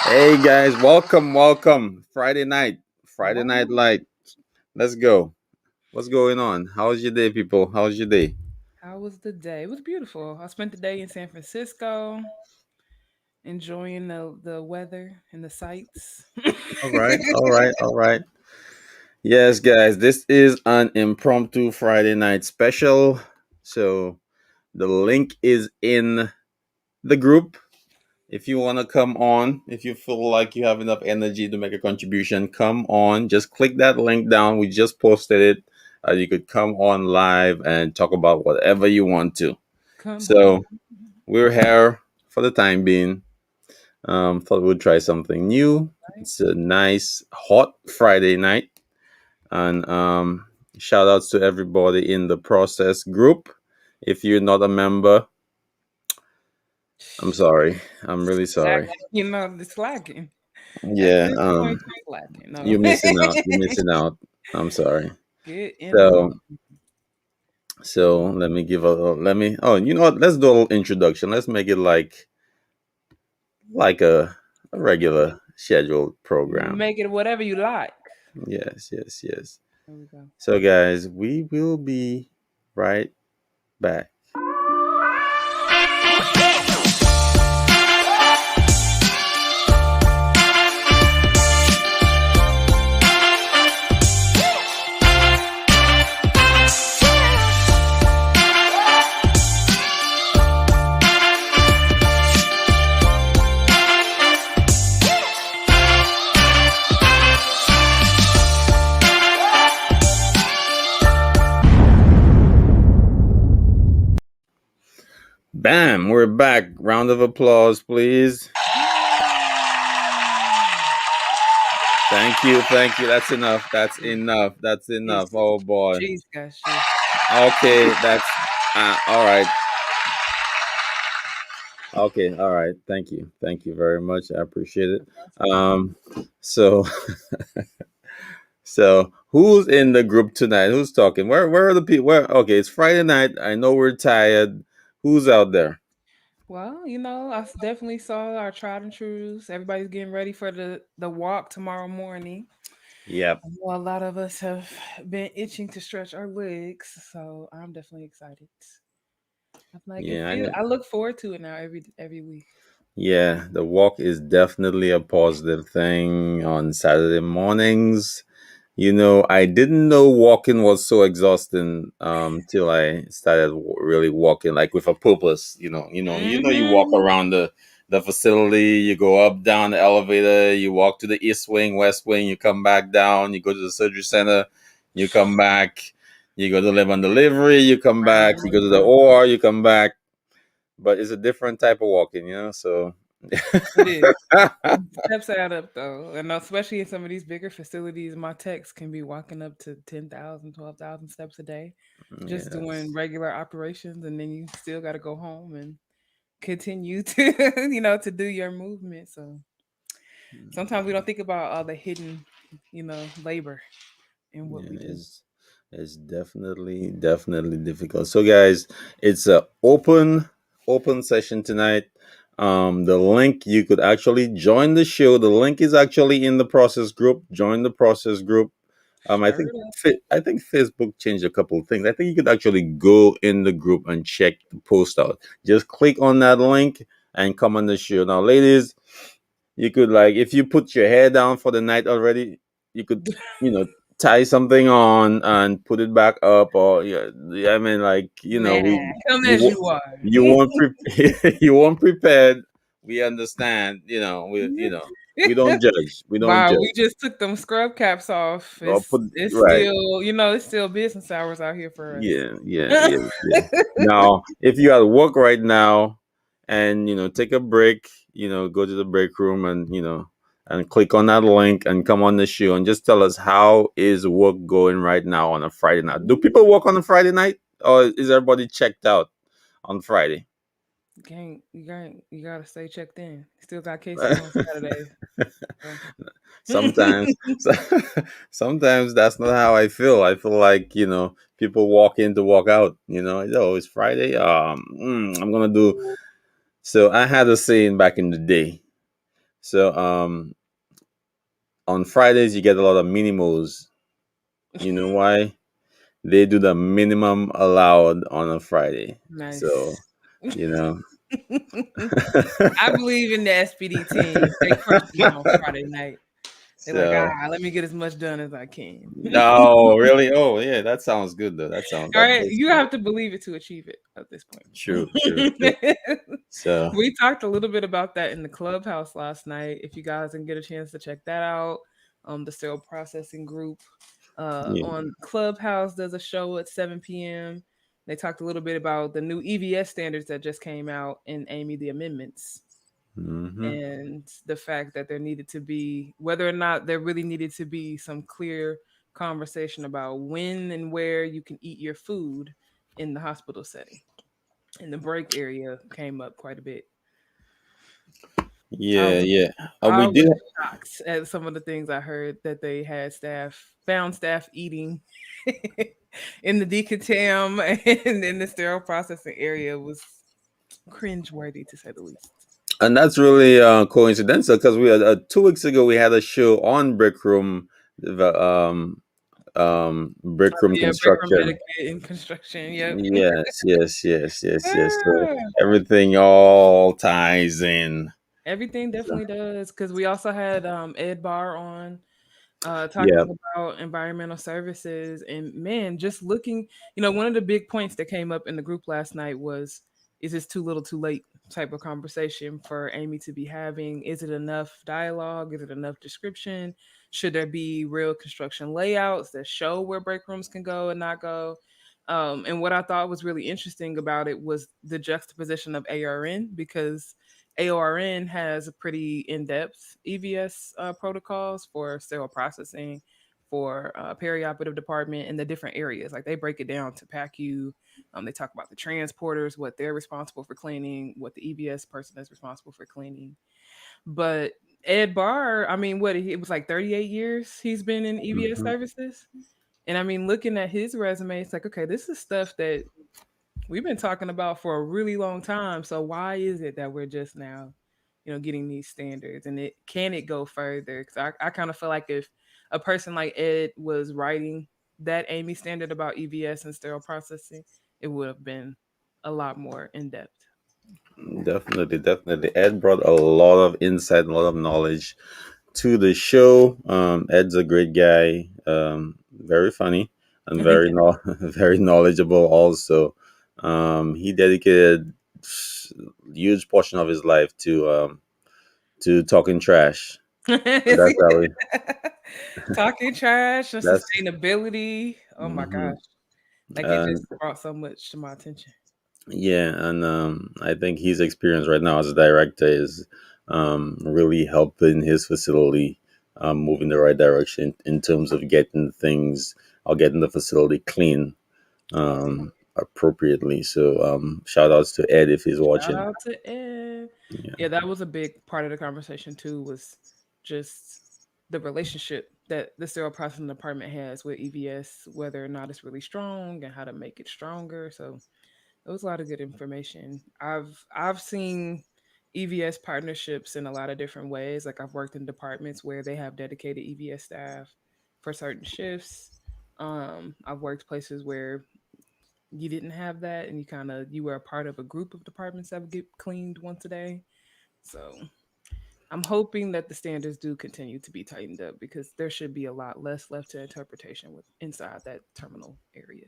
Hey guys, welcome. Friday night Morning. light. Let's go. What's going on? How's your day, people? How's your day? How was the day? It was beautiful. I spent the day in San Francisco, enjoying the weather and the sights. All right, all right, all right. Yes, guys, this is an impromptu Friday night special. So the link is in the group. If you want to come on, if you feel like you have enough energy to make a contribution, come on. Just click that link down. We just posted it. You could come on live and talk about whatever you want to. Come on. So we're here for the time being. Thought we'd try something new. Right? It's a nice hot Friday night, and shout outs to everybody in the process group. If you're not a member, I'm sorry. I'm really sorry. Slacking. It's slacking. That's Yeah, 2020 slacking. No. you're missing out. You're missing out. I'm sorry. Get in the So, room. let me give a let me. Oh, you know what? Let's do a little introduction. Let's make it like a regular scheduled program. Make it whatever you like. Yes, yes, yes. There we go. So, guys, we will be right back. Bam! We're back. Round of applause, please. Thank you, thank you. That's enough. That's enough. That's Jeez. enough. Oh boy. Jeez, guys. Jeez. Okay, that's all right. Okay, all right. Thank you very much. I appreciate it. Um, so so who's in the group tonight? Who's talking? Where are the people? Where? Okay, it's Friday night. I know we're tired. Who's out there? Well, definitely saw our tried and trues. Everybody's getting ready for the walk tomorrow morning. Yep. Well, a lot of us have been itching to stretch our legs, so I'm definitely excited. I'm like, Yeah, I know. I look forward to it now every week. Yeah, the walk is definitely a positive thing on Saturday mornings. You know, I didn't know walking was so exhausting till I started really walking like with a purpose, you walk Hmm. around the facility, you go up down the elevator, you walk to the east wing, west wing, you come back down, you go to the surgery center, you come back, you go to live on delivery, you come back, you go to the OR, you come back, but it's a different type of walking. So It is. Steps add up though, and especially in some of these bigger facilities, my techs can be walking up to 10,000, 12,000 steps a day, just doing yes. regular operations, and then you still got to go home and continue to to do your movement. So sometimes we don't think about all the hidden labor in what Yeah, we do. it's definitely difficult. So guys, it's a open session tonight. The link, you could actually join the show. The link is actually in the process group. Join the process group. I Sure. think I think Facebook changed a couple of things. I think you could actually go in the group and check the post out. Just click on that link and come on the show. Now, ladies, you could, like, if you put your hair down for the night already, you could, tie something on and put it back up, or yeah, I mean, like, Nah, come you as wo- you are. you won't you won't prepared. We understand, we don't judge. We don't Wow, judge. we just took them scrub caps off. Or It's put it's right. still, it's still business hours out here for us. Yeah, yeah, yeah, yeah. Now, if you are at work right now and take a break, go to the break room and and click on that link and come on the show and just tell us how is work going right now on a Friday night. Do people work on a Friday night, or is everybody checked out on Friday? You gotta stay checked in. Still got cases on Saturdays. So. Sometimes sometimes that's not how I feel. I feel like people walk in to walk out. Oh, it's Friday. I'm gonna do. So I had a saying back in the day. So on Fridays you get a lot of minimos. You know why? They do the minimum allowed on a Friday. So, Nice. you know. I believe in the SPD team. They crush it out on Friday night. They're like, So, let me get as much done as I can. no, really? Oh, yeah, that sounds good though. All That right, does you sound have to believe it to achieve it at this true, true, point. true. So, We talked a little bit about that in the clubhouse last night. If you guys didn't get a chance to check that out, the sterile processing group yeah. on Clubhouse does a show at 7 p.m. They talked a little bit about the new EVS standards that just came out in Amy the amendments Hmm. and the fact that there needed to be whether or not there really needed to be some clear conversation about when and where you can eat your food in the hospital setting. And the break area came up quite a bit. I Yeah, was yeah. I We was did. shocked at some of the things I heard that they had found staff eating in the decontam and in the sterile processing area was cringeworthy to say the least. And that's really coincidental because we had 2 weeks ago we had a show on the brick room Yeah, break room construction. etiquette in construction. Yep. Yes, yes, yes, yes, yes. So Ah, everything all ties in. everything So, definitely does because we also had Ed Barr on yeah. talking about environmental services and man, just looking, one of the big points that came up in the group last night was, is this too little too late type of conversation for Amy to be having? Is it enough dialogue? Is it enough description? Should there be real construction layouts that show where break rooms can go and not go? And what I thought was really interesting about it was the juxtaposition of ARN because AORN has a pretty in-depth EVS protocols for sterile processing, for perioperative department, and the different areas. Like they break it down to PACU. They talk about the transporters, what they're responsible for cleaning, what the EVS person is responsible for cleaning. But Ed Barr, I mean, what it was like 38 years he's been in EVS Hmm. services. And I mean, looking at his resume, it's like, okay, this is stuff that we've been talking about for a really long time. So why is it that we're just now, getting these standards? And it go further? Because I kind of feel like if a person like Ed was writing that Amy standard about EVS and sterile processing, it would have been a lot more in depth. Definitely, definitely. Ed brought a lot of insight, a lot of knowledge to the show. Ed's a great guy, very funny and very very knowledgeable. Also, he dedicated huge portion of his life to talking trash. And that's how we. Talking trash and That's sustainability. Oh my hmm gosh. Like it and just brought so much to my attention. yeah, and I think his experience right now as a director is really helping his facility move in the right direction in terms of getting things or getting the facility clean appropriately. So shout outs to Ed if he's Shout watching. out to Ed. Yeah, Yeah, that was a big part of the conversation too, was just the relationship that the sterile processing department has with EVS, whether or not it's really strong and how to make it stronger. So it was a lot of good information. I've seen EVS partnerships in a lot of different ways. Like I've worked in departments where they have dedicated EVS staff for certain shifts. I've worked places where you didn't have that and you were a part of a group of departments that would get cleaned once a day. So I'm hoping that the standards do continue to be tightened up because there should be a lot less left to interpretation with inside that terminal area.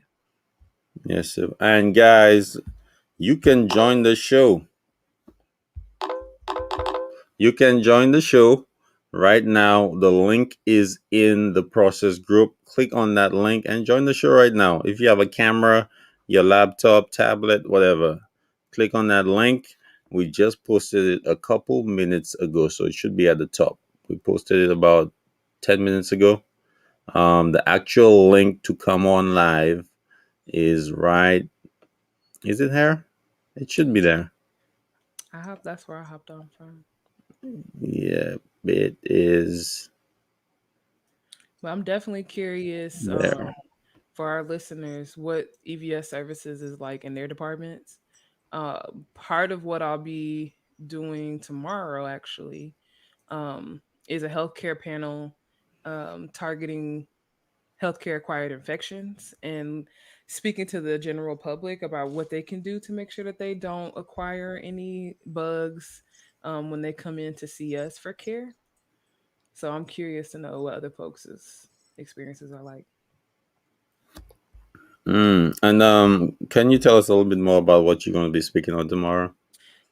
yes, sir. And guys, you can join the show. You can join the show right now. The link is in the process group. Click on that link and join the show right now. If you have a camera, your laptop, tablet, whatever, click on that link. We just posted it a couple minutes ago, so it should be at the top. We posted it about 10 minutes ago. The actual link to come on live is right. Is it here? It should be there. I hope that's where I hopped on from. Yeah, it is But I'm definitely curious there. for our listeners what EVS services is like in their departments. Part of what I'll be doing tomorrow, actually, um, is a healthcare panel targeting healthcare acquired infections and speaking to the general public about what they can do to make sure that they don't acquire any bugs when they come in to see us for care. So I'm curious to know what other folks' experiences are like. And can you tell us a little bit more about what you're going to be speaking on tomorrow?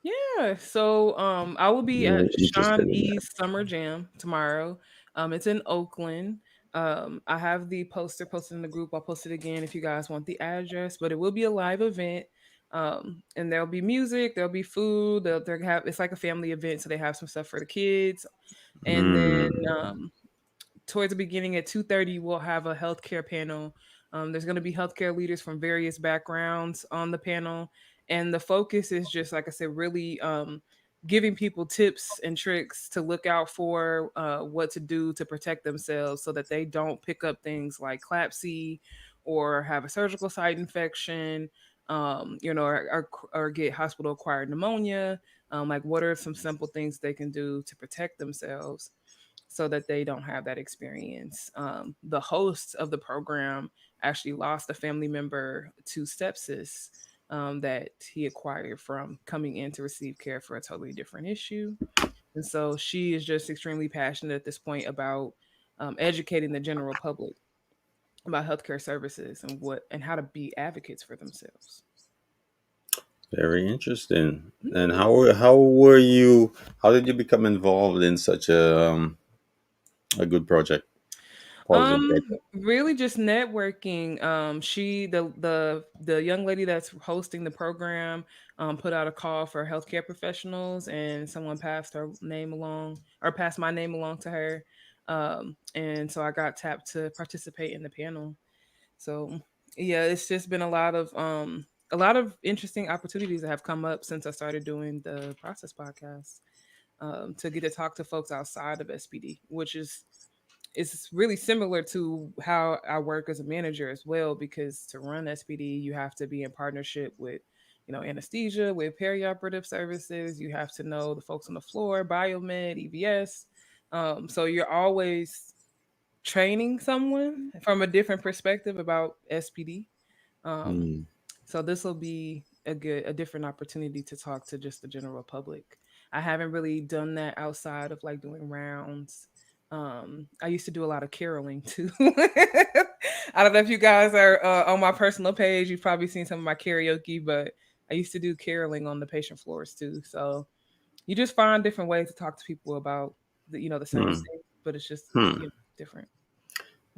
Yeah, so I will be at Really Sean interested in that. E's Summer Jam tomorrow. It's in Oakland. I have the poster posted in the group. I'll post it again if you guys want the address, but it will be a live event. And there'll be music, there'll be food. They'll have it's like a family event, so they have some stuff for the kids, and then Mm, towards the beginning at 2:30 we'll have a healthcare panel. There's going to be healthcare leaders from various backgrounds on the panel, and the focus is just like I said, really giving people tips and tricks to look out for, what to do to protect themselves so that they don't pick up things like CLAPC or have a surgical site infection, or get hospital acquired pneumonia. Like, what are some simple things they can do to protect themselves so that they don't have that experience. The host of the program actually lost a family member to sepsis, that he acquired from coming in to receive care for a totally different issue. And so she is just extremely passionate at this point about educating the general public about healthcare services and how to be advocates for themselves. very interesting. And Mm. how were you? How did you become involved in such a good project? Positive project. Really just networking. She the young lady that's hosting the program put out a call for healthcare professionals, and someone passed her name along or passed my name along to her. And so I got tapped to participate in the panel. So yeah, it's just been a lot of interesting opportunities that have come up since I started doing the process podcast, to get to talk to folks outside of SPD, which is it's really similar to how I work as a manager as well, because to run SPD, you have to be in partnership with, anesthesia, with perioperative services. You have to know the folks on the floor, biomed, EVS. So you're always training someone from a different perspective about SPD. Um, Mm. so this will be a different opportunity to talk to just the general public. I haven't really done that outside of like doing rounds. I used to do a lot of caroling too. I don't know if you guys are on my personal page. You've probably seen some of my karaoke, but I used to do caroling on the patient floors too. So you just find different ways to talk to people about the services, Hmm. but it's just Hmm. different.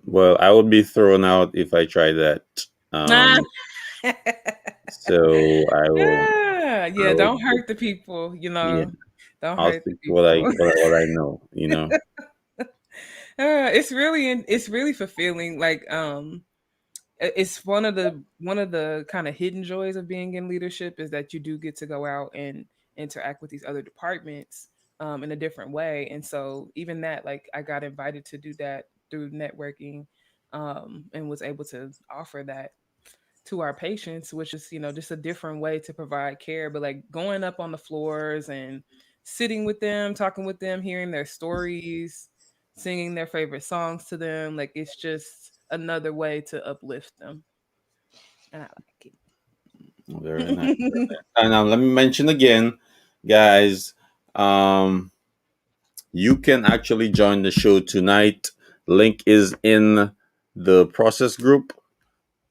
Well, I would be thrown out if I try that. Ah. Um, so I Yeah, will, don't hurt the people, yeah, don't I'll hurt the stick to people. what I know. You know. It's really fulfilling. Like, it's one of the kind of hidden joys of being in leadership is that you do get to go out and interact with these other departments in a different way. And so even that, like, I got invited to do that through networking, and was able to offer that to our patients, which is, just a different way to provide care. But like going up on the floors and sitting with them, talking with them, hearing their stories, singing their favorite songs to them, like it's just another way to uplift them. And I like Very nice. it. And let me mention again, guys. Um, you can actually join the show tonight. Link is in the process group.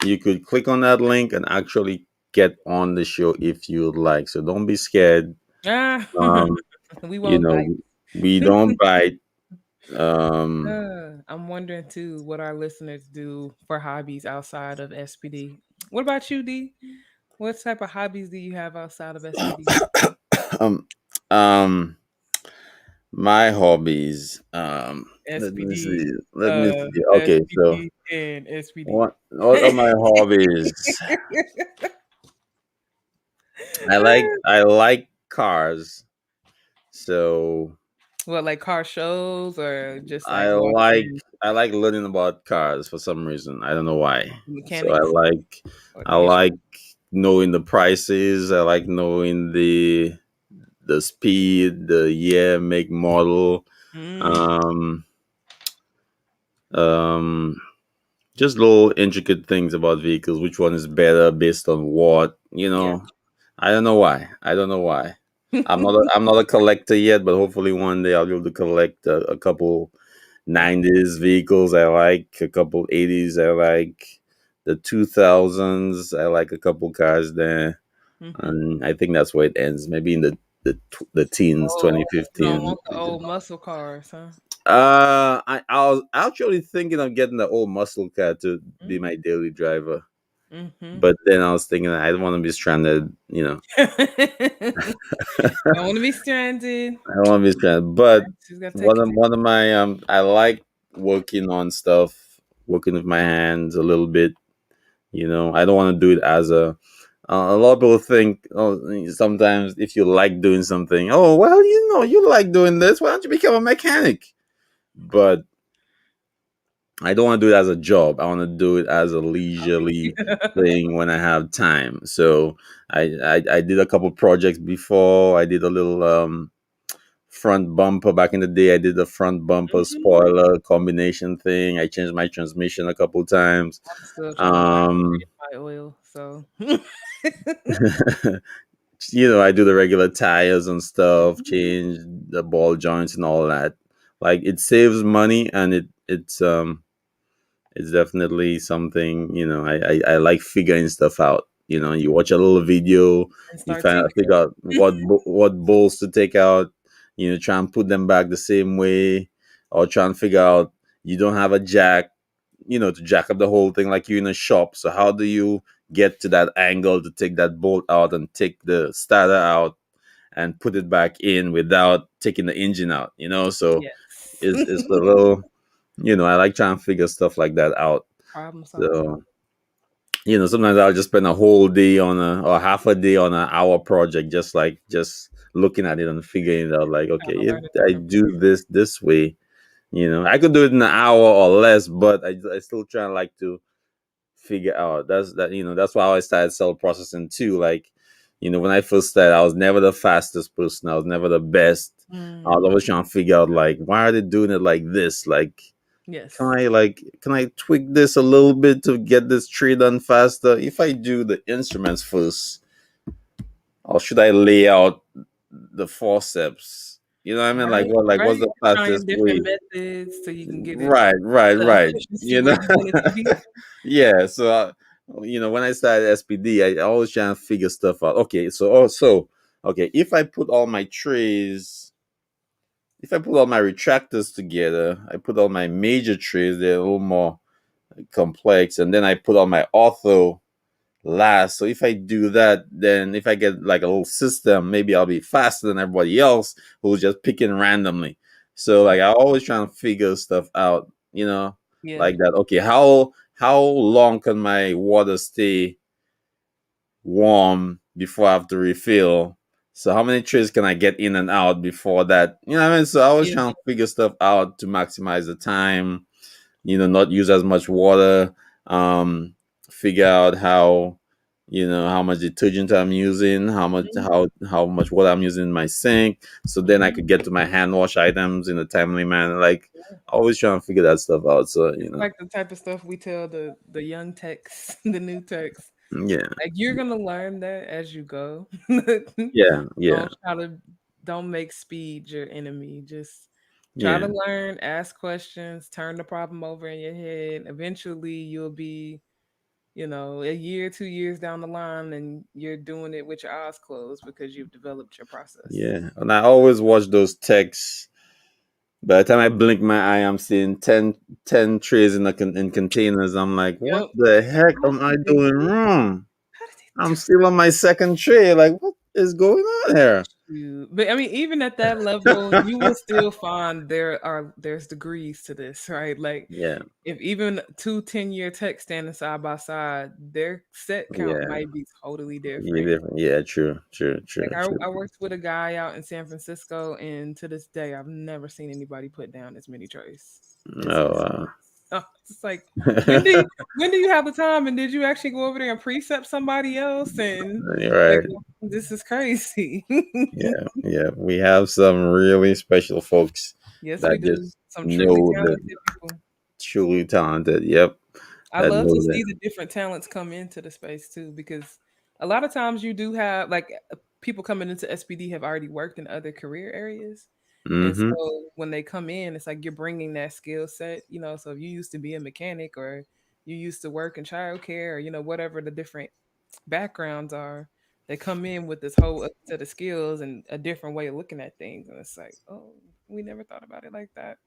You could click on that link and actually get on the show if you'd like. So don't be scared. Ah, Um, we you won't bite. know, we don't bite. Um, I'm wondering too what our listeners do for hobbies outside of SPD. What about you, D? What type of hobbies do you have outside of SPD? um, um, my hobbies. Let me SPD, see. Let me see. Okay, so SPD, and SPD. what are my hobbies? I like cars. So What, like car shows or just like walking in I like learning about cars for some reason. I don't know why. So mechanics or I issue? like knowing the prices. I like knowing the speed, the year, make, model. Mm. Um, um, just little intricate things about vehicles. Which one is better based on what? Yeah. I don't know why. I don't know why. I'm not a collector yet, but hopefully one day I'll be able to collect a couple Yeah. 90s vehicles I like, a couple 80s I like, the 2000s I like a couple cars there, Hmm. and I think that's where it ends. Maybe in the teens, Oh, you don't 2015. want the old muscle cars, huh? I was actually thinking of getting the old muscle car to be my Mm. daily driver, Mm-hmm. but then I was thinking I don't want to be stranded. Don't want to be stranded. I don't want to be stranded. But She's got to take it. one of my I like working on stuff, working with my hands a little bit. I don't want to do it as a lot of people think, oh, sometimes if you like doing something, oh well, you like doing this, why don't you become a mechanic? But I don't want to do it as a job. I want to do it as a leisurely thing when I have time. So I did a couple projects before. I did a little front bumper back in the day. I did the front bumper Mhm. spoiler combination thing. I changed my transmission a couple times. I'm still trying to learn to Um, change my oil, so I do the regular tires and stuff, change the ball joints and all that. Like it saves money, and it's definitely something. I like figuring stuff out. You watch a little video, and you start kind of tinkering. figure out what bolts to take out. Try and put them back the same way, or try and figure out you don't have a jack. To jack up the whole thing like you're in a shop. So how do you get to that angle to take that bolt out and take the starter out and put it back in without taking the engine out? So Yes. it's a little, I like trying to figure stuff like that out. Problem solving. So, sometimes I'll just spend a whole day or half a day on an hour project, just looking at it and figuring it out. Like, okay, Trying to if learn a I different do program. this way, I could do it in an hour or less, but I still try and like to figure out. That's why I started cell processing too. Like, when I first started, I was never the fastest person. I was never the best. I was Mm. always trying to figure out like why are they doing it like this? Like, can Yes. I like can I tweak this a little bit to get this tree done faster? If I do the instruments first, or should I lay out the forceps? You know what I mean? Like Right, what's right. the Trying fastest different way? methods so you can get it Right, right, the right. efficiency where you want it to be. Yeah. So, when I started SPD, I always try and figure stuff out. Okay, so okay, if I put all my retractors together, I put all my major trays. They're a little more complex, and then I put all my ortho last. So if I do that, then if I get like a little system, maybe I'll be faster than everybody else who's just picking randomly. So like I always try to figure stuff out, Yeah. like that. Okay, how long can my water stay warm before I have to refill? So how many trays can I get in and out before that? You know what I mean? So I always Yeah. trying to figure stuff out to maximize the time, not use as much water, um figure out how much detergent I'm using, Mhm. how much water I'm using in my sink, so then I could get to my hand wash items in a timely manner. Like always trying to figure that stuff out. So It's like the type of stuff we tell the young techs, the new techs. yeah, Like you're gonna learn that as you go. yeah, yeah, Don't try to don't make speed your enemy. Just try yeah, to learn, ask questions, turn the problem over in your head. Eventually you'll be, a year, 2 years down the line and you're doing it with your eyes closed because you've developed your process. yeah. And I always watch those texts. By the time I blink my eye, I'm seeing 10 trays in containers. I'm like, what Yep. the heck How am I did they doing do wrong? how did they I'm do still on my second tray. Like, what is going on here? you? But I mean, even at that level, you will still find there's degrees to this, right? Like Yeah, if even 2 10-year techs standing side by side, their set count yeah, might be totally yeah, different. different. Yeah, true, true, true, Like true. I worked with a guy out in San Francisco, and to this day, I've never seen anybody put down as many trays. It's Oh, insane. wow. It's like when do you, when do you have the time, and did you actually go over there and precept somebody else? And You're like right. this is crazy. Yeah, yeah. We have some really special folks Yes, we that do. just Some truly know that talented people. truly talented. Yep, I that love know to that. see the different talents come into the space too, because a lot of times you do have like people coming into SPD have already worked in other career areas. And Mm-hmm. so when they come in, it's like you're bringing that skill set, you know. So if you used to be a mechanic or you used to work in childcare or, you know, whatever the different backgrounds are, they come in with this whole other set of skills and a different way of looking at things. And it's like, oh, we never thought about it like that.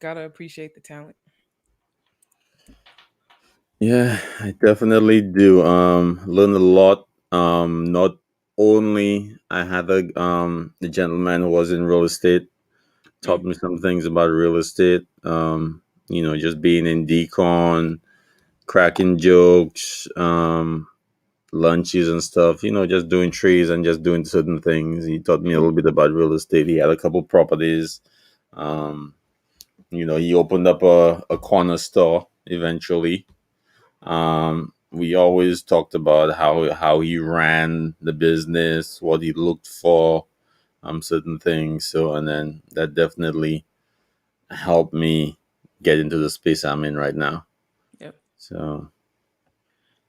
Gotta appreciate the talent. Yeah, I definitely do. Learn a lot. Not only I had the gentleman who was in real estate taught Mm, me some things about real estate. Just being in decon, cracking jokes, lunches and stuff. Just doing trees and just doing certain things. He taught me a little bit about real estate. He had a couple properties. Um, he opened up a corner store eventually. We always talked about how he ran the business, what he looked for, certain things. So, and then that definitely helped me get into the space I'm in right now. yep, So,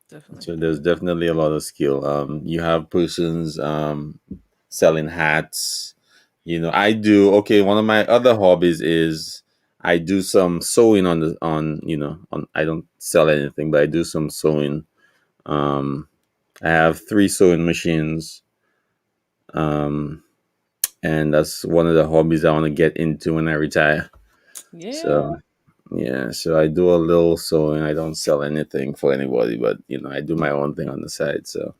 definitely. so there's definitely a lot of skill. You have persons selling hats. I do. Okay, one of my other hobbies is I do some sewing on. I don't sell anything, but I do some sewing. Um, I have three sewing machines, um, and that's one of the hobbies I want to get into when I retire. Yeah, So yeah, so I do a little sewing. I don't sell anything for anybody, but I do my own thing on the side. So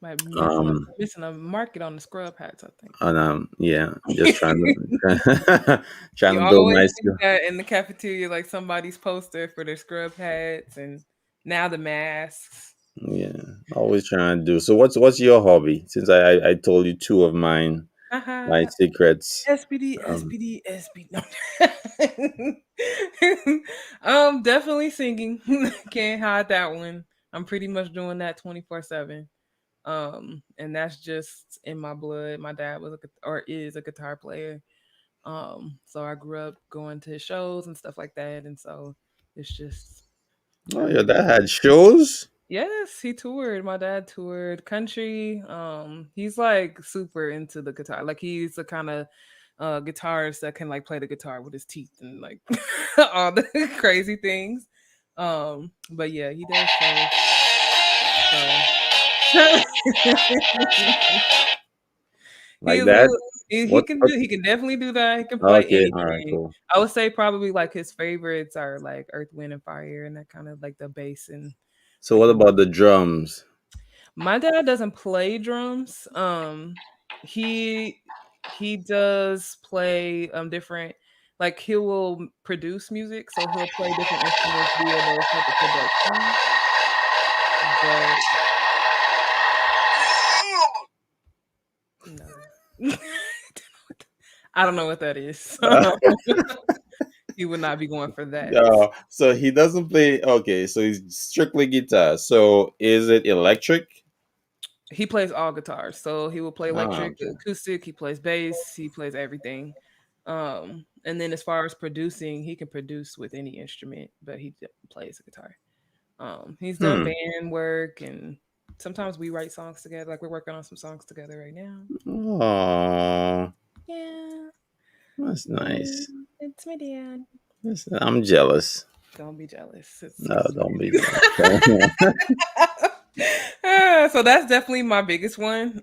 might be um, missing a market on the scrub hats, I think. and yeah, just trying to trying You to build always my see skill. that in the cafeteria, like somebody's poster for their scrub hats and now the masks. Yeah, always trying to do. So what's your hobby? Since I told you two of mine, my Haha. secrets. SPD, Um, SPD, SPD. No. Definitely singing. Can't hide that one. I'm pretty much doing that 24/7. And that's just in my blood. My dad was or is a guitar player. So I grew up going to his shows and stuff like that, and so it's just, you oh, know, your dad had shows. yes, he toured. My dad toured country. He's like super into the guitar. Like he's the kind of guitarist that can like play the guitar with his teeth and like all the crazy things. But yeah, he does shows. So Like he's a that? little, he What? can What? do, he can definitely do that. He can play Okay, all right, anything. cool. I would say probably like his favorites are like Earth, Wind and Fire and that kind of like the bass and So like what the about the drums? My dad doesn't play drums. He he does play different, like he will produce music, so he'll play different instruments via those type of productions. But no. I don't know what that is. He would not be going for that. No, so he doesn't play. Okay, so he's strictly guitar. So is it electric? He plays all guitars. So he will play Ah, electric, okay. acoustic, he plays bass, he plays everything. And then as far as producing, he can produce with any instrument, but plays the guitar. He's done Hmm. band work and sometimes we write songs together. Like we're working on some songs together right now. Oh, Yeah. that's Yeah. nice. It's my dad. I'm jealous. Don't be jealous. It's No, cute. don't be jealous. So that's definitely my biggest one.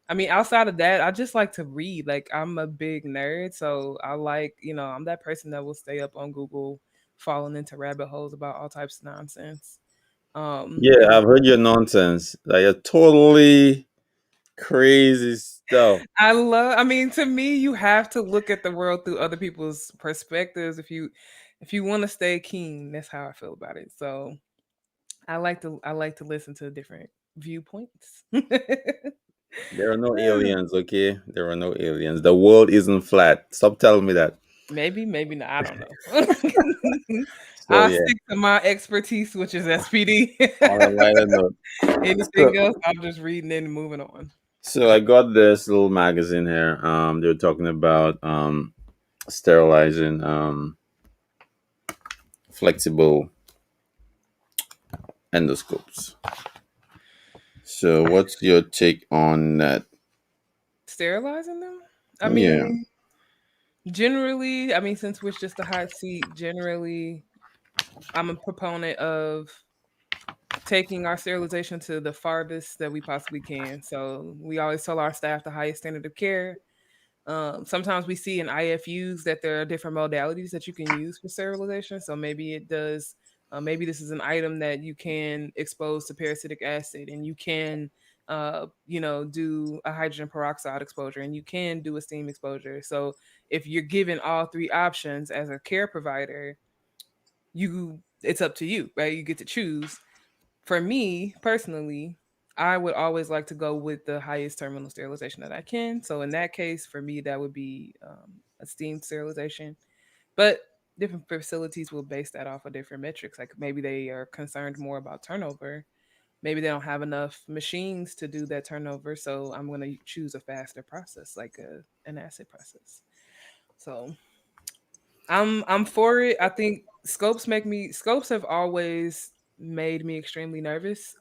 I mean, outside of that, I just like to read. Like I'm a big nerd, so I like, I'm that person that will stay up on Google, falling into rabbit holes about all types of nonsense. Yeah, And then I've heard your nonsense. Like a totally crazy stuff. I mean, to me, you have to look at the world through other people's perspectives if you want to stay keen. That's how I feel about it. So I like to listen to different viewpoints. There are no aliens, okay? There are no aliens. The world isn't flat. Stop telling me that. Maybe, maybe not. I don't know. So I'll yeah, stick to my expertise, which is SPD. on a lighter note. Anything So, else, I'm just reading it and moving on. So I got this little magazine here. They're talking about sterilizing flexible endoscopes. So what's your take on that? Sterilizing them? I Yeah. mean, generally, I mean, since we're just a hot seat, generally, I'm a proponent of taking our sterilization to the farthest that we possibly can. So we always tell our staff the highest standard of care. Sometimes we see in IFUs that there are different modalities that you can use for sterilization. So maybe it does. Maybe this is an item that you can expose to parasitic acid, and you can, do a hydrogen peroxide exposure, and you can do a steam exposure. So if you're given all three options as a care provider, it's up to you, right? You get to choose. For me personally, I would always like to go with the highest terminal sterilization that I can. So in that case, for me, that would be a steam sterilization. But different facilities will base that off of different metrics. Like maybe they are concerned more about turnover. Maybe they don't have enough machines to do that turnover. So I'm going to choose a faster process, like an acid process. So I'm for it. I think scopes have always made me extremely nervous.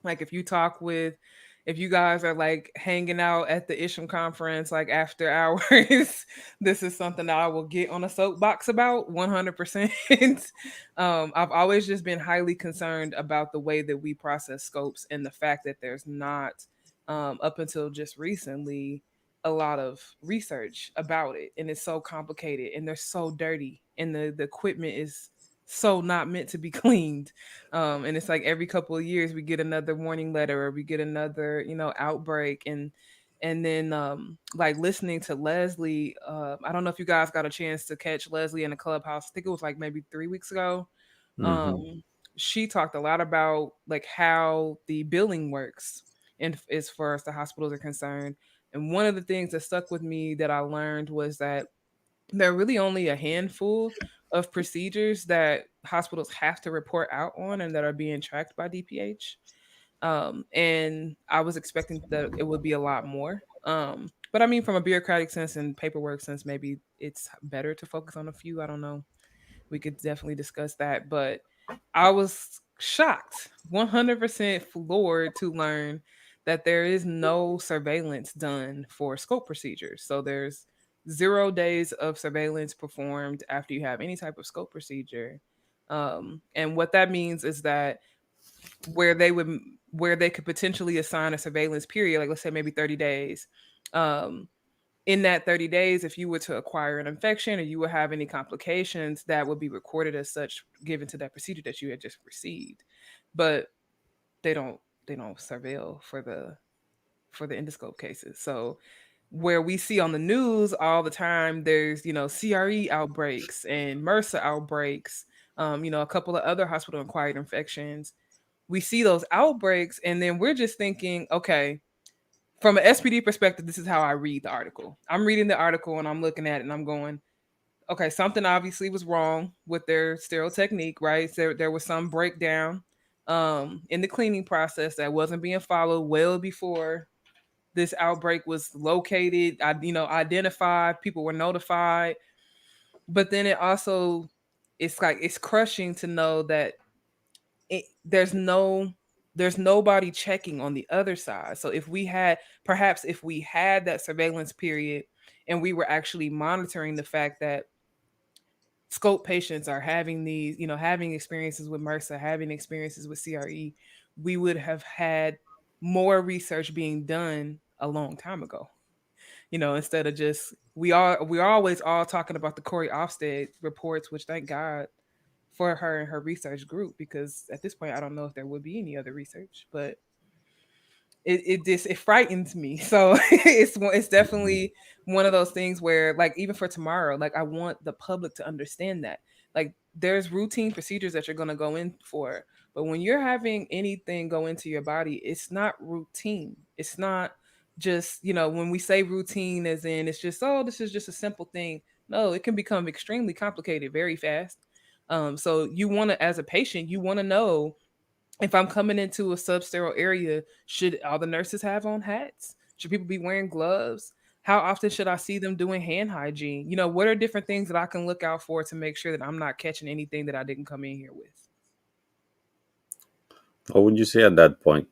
Like if you guys are like hanging out at the Isham conference like after hours, this is something that I will get on a soapbox about 100%. I've always just been highly concerned about the way that we process scopes and the fact that there's not up until just recently a lot of research about it, and it's so complicated and they're so dirty and the equipment is so not meant to be cleaned. And it's like every couple of years we get another warning letter or we get another outbreak. And then like listening to Leslie, I don't know if you guys got a chance to catch Leslie in the clubhouse. I think it was like maybe 3 weeks ago. Hmm. um she talked a lot about like how the billing works and as far as the hospitals are concerned. And one of the things that stuck with me that I learned was that there are really only a handful of procedures that hospitals have to report out on and that are being tracked by DPH. And I was expecting that it would be a lot more. But I mean, from a bureaucratic sense and paperwork sense, maybe it's better to focus on a few. I don't know. We could definitely discuss that. But I was shocked, 100% floored to learn that there is no surveillance done for scope procedures. So there's 0 days of surveillance performed after you have any type of scope procedure. And what that means is that where they would where they could potentially assign a surveillance period, like let's say maybe 30 days. Um, in that 30 days, if you were to acquire an infection or you would have any complications, that would be recorded as such given to that procedure that you had just received. But they don't they don't surveil for the endoscope cases. So where we see on the news all the time, there's CRE outbreaks and MRSA outbreaks, a couple of other hospital acquired infections. We see those outbreaks, and then we're just thinking, okay, from an SPD perspective, this is how I read the article. I'm reading the article and I'm looking at it and I'm going, okay, something obviously was wrong with their sterile technique, right? There was some breakdown in the cleaning process that wasn't being followed well before this outbreak was located, identified, people were notified. But then it also, it's like, it's crushing to know that it, there's nobody checking on the other side. So if we had that surveillance period and we were actually monitoring the fact that scope patients are having these, having experiences with MRSA, having experiences with CRE, we would have had more research being done a long time ago. Instead of just we're always all talking about the Corey Ofsted reports, which thank God for her and her research group, because at this point I don't know if there would be any other research, but it frightens me. So it's definitely one of those things where, like, even for tomorrow, like, I want the public to understand that, like, there's routine procedures that you're going to go in for, but when you're having anything go into your body, it's not routine. It's not just, when we say routine as in it's just, oh, this is just a simple thing. No, it can become extremely complicated very fast. So you want to, as a patient, you want to know If I'm coming into a substerile area, should all the nurses have on hats? Should people be wearing gloves? How often should I see them doing hand hygiene? What are different things that I can look out for to make sure that I'm not catching anything that I didn't come in here with? What would you say at that point?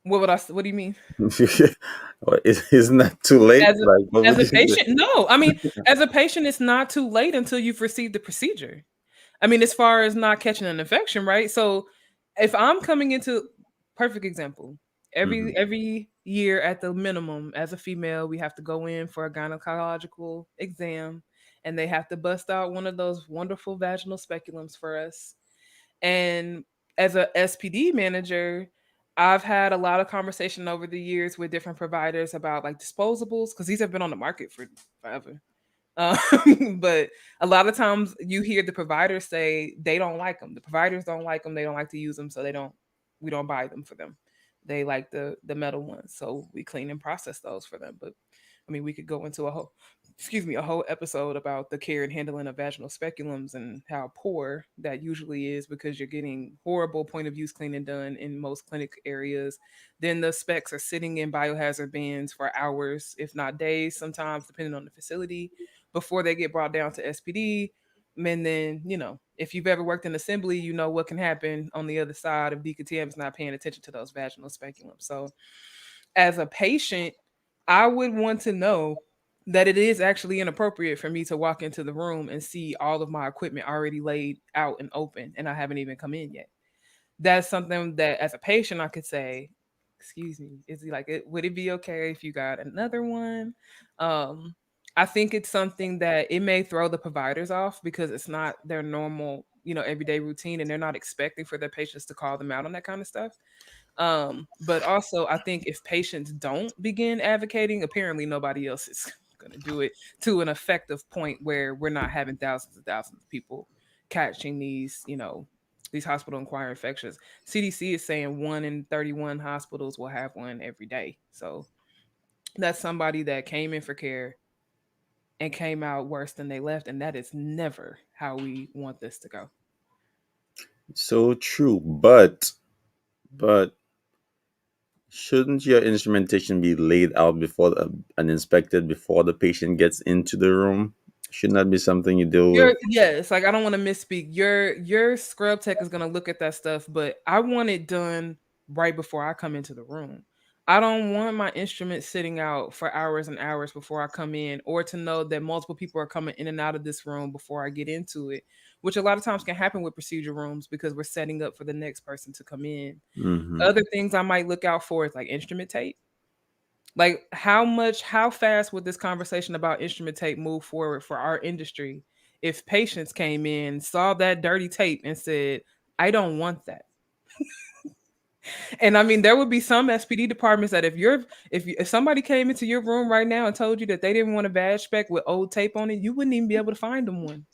What do you mean? Isn't that too late? As Like, what a as would a you patient? say? No. I mean, as a patient, it's not too late until you've received the procedure. I mean, as far as not catching an infection, right? So if I'm coming into perfect example, every Hmm. every year at the minimum, as a female, we have to go in for a gynecological exam, and they have to bust out one of those wonderful vaginal speculums for us. And as a SPD manager, I've had a lot of conversation over the years with different providers about like disposables because these have been on the market for forever. But a lot of times you hear the providers say they don't like them. The providers don't like them. They don't like to use them, so we don't buy them for them. They like the metal ones, so we clean and process those for them. But I mean, we could go into a whole episode about the care and handling of vaginal speculums and how poor that usually is because you're getting horrible point of use cleaning done in most clinic areas. Then the specs are sitting in biohazard bins for hours, if not days, sometimes depending on the facility before they get brought down to SPD. And then, if you've ever worked in assembly, you know what can happen on the other side if decontaminants not paying attention to those vaginal speculums. So, as a patient, I would want to know that it is actually inappropriate for me to walk into the room and see all of my equipment already laid out and open, and I haven't even come in yet. That's something that as a patient I could say, excuse me, is he like it would it be okay if you got another one? Um I think it's something that it may throw the providers off because it's not their normal, everyday routine, and they're not expecting for their patients to call them out on that kind of stuff. But also I think if patients don't begin advocating, apparently nobody else is going to do it to an effective point where we're not having thousands and thousands of people catching these hospital acquired infections. CDC is saying 1 in 31 hospitals will have one every day. So that's somebody that came in for care and came out worse than they left, and that is never how we want this to go. So true, but shouldn't your instrumentation be laid out and inspected before the patient gets into the room? Shouldn't that be something you deal with? Yes, like I don't want to misspeak. Your scrub tech is gonna look at that stuff, but I want it done right before I come into the room. I don't want my instruments sitting out for hours and hours before I come in, or to know that multiple people are coming in and out of this room before I get into it, which a lot of times can happen with procedure rooms because we're setting up for the next person to come in. Hmm. Other things I might look out for is like instrument tape. Like how fast would this conversation about instrument tape move forward for our industry if patients came in, saw that dirty tape and said, I don't want that. And I mean, there would be some SPD departments that if somebody came into your room right now and told you that they didn't want a badge spec with old tape on it, you wouldn't even be able to find them one.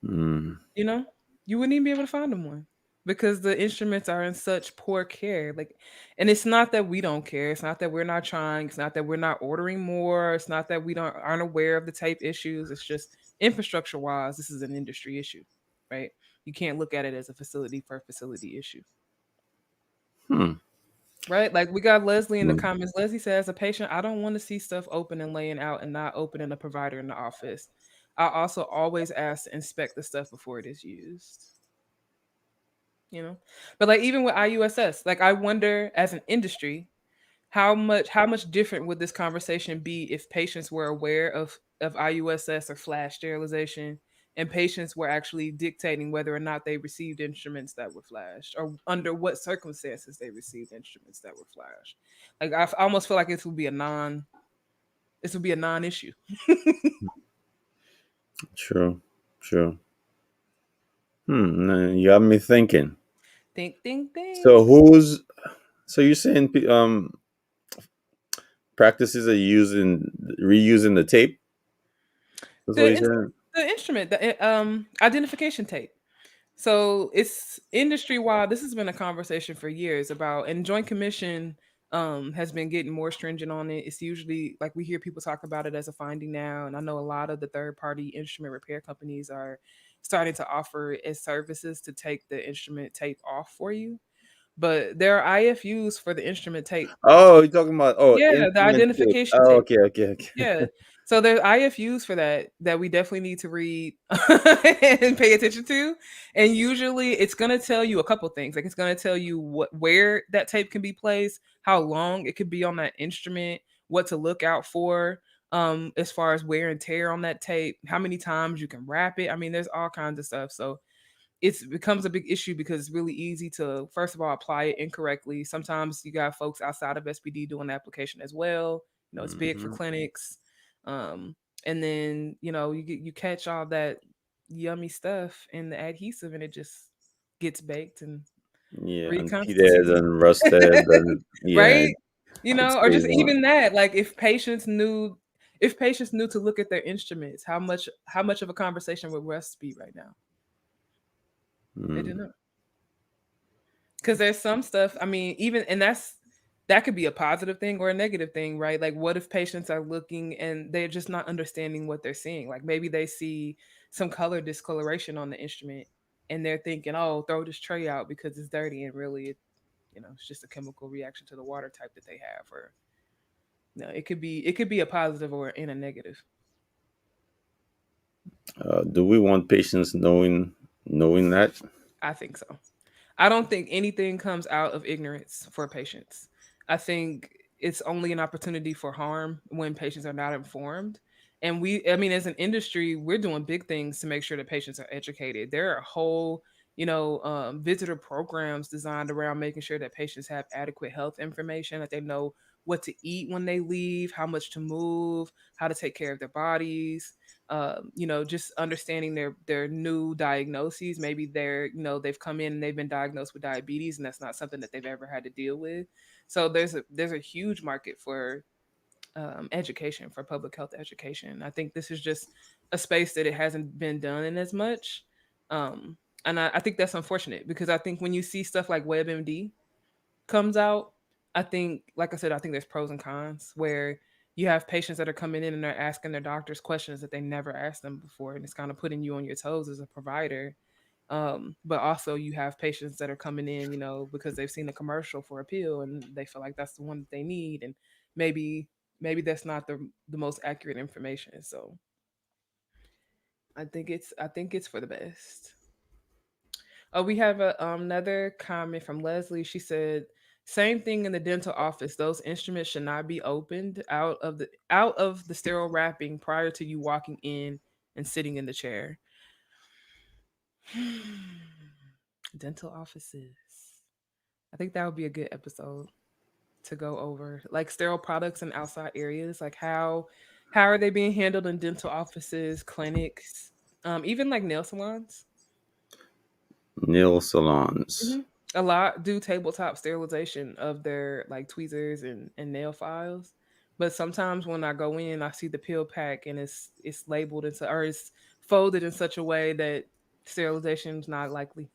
Mm. You know, you wouldn't even be able to find them one because the instruments are in such poor care. Like, and it's not that we don't care. It's not that we're not trying. It's not that we're not ordering more. It's not that we don't aren't aware of the tape issues. It's just infrastructure wise, this is an industry issue, right? You can't look at it as a facility for a facility issue, Hmm. right? Like we got Leslie in the Mm. comments. Leslie says, as a patient, I don't want to see stuff open and laying out and not opening a provider in the office. I also always ask to inspect the stuff before it is used. you know but like even with IUSS, like I wonder as an industry how much different would this conversation be if patients were aware of IUSS or flash sterilization, and patients were actually dictating whether or not they received instruments that were flashed or under what circumstances they received instruments that were flashed. Like almost feel like this would be a non-issue. True. True. You got me thinking. Think think think. So who's so you're saying practices are using reusing the tape? That's what the you ins- said. the instrument, the identification tape. So it's industry wide. This has been a conversation for years about, and Joint Commission has been getting more stringent on it. It's usually like we hear people talk about it as a finding now, and I know a lot of the third party instrument repair companies are starting to offer it as services to take the instrument tape off for you. But there are IFUs for the instrument tape. Oh, you're talking about Yeah, the instrument tape. identification Oh, tape. okay, okay, okay. Yeah. So there's IFUs for that we definitely need to read and pay attention to. And usually it's going to tell you a couple things. Like it's going to tell you where that tape can be placed, how long it could be on that instrument, what to look out for as far as wear and tear on that tape, how many times you can wrap it. I mean, there's all kinds of stuff. So it becomes a big issue because it's really easy to first of all apply it incorrectly. Sometimes you got folks outside of SPD doing the application as well. You know, it's big for Hmm. clinics. Um, and then you catch all that yummy stuff in the adhesive, and it just gets baked and Yeah, unpeated reconstitutes. and rusted, and yeah, Right? it Or stays just on. even that, like if patients knew to look at their instruments, how much of a conversation would rust be right now? They Mm. didn't know. Because there's some stuff, I mean, even and that could be a positive thing or a negative thing, right? Like what if patients are looking and they're just not understanding what they're seeing? Like maybe they see some color discoloration on the instrument and they're thinking, oh, throw this tray out because it's dirty, and really it's just a chemical reaction to the water type that they have. Or no, it could be a positive or in a negative. Do we want patients knowing that? I think so. I don't think anything comes out of ignorance for patients. I think it's only an opportunity for harm when patients are not informed. And I mean, as an industry, we're doing big things to make sure that patients are educated. There are whole, visitor programs designed around making sure that patients have adequate health information, that they know what to eat when they leave, how much to move, how to take care of their bodies, just understanding their new diagnoses. Maybe they've come in and they've been diagnosed with diabetes, and that's not something that they've ever had to deal with. So there's a huge market for education, for public health education. I think this is just a space that it hasn't been done in as much. And I think that's unfortunate because I think when you see stuff like WebMD comes out, I think, like I said, I think there's pros and cons where you have patients that are coming in and they're asking their doctors questions that they never asked them before, and it's kind of putting you on your toes as a provider. But also you have patients that are coming in, because they've seen a commercial for a pill and they feel like that's the one that they need, and maybe that's not the most accurate information. So I think it's for the best. Oh, we have another comment from Leslie. She said, "Same thing in the dental office. Those instruments should not be opened out of the sterile wrapping prior to you walking in and sitting in the chair." Dental offices. I think that would be a good episode to go over, like sterile products in outside areas, like how are they being handled in dental offices, clinics, even like nail salons. Nail salons. Mhm. A lot do tabletop sterilization of their like tweezers and nail files. But sometimes when I go in, I see the pill pack and it's labeled or it's folded in such a way that sterilization is not likely.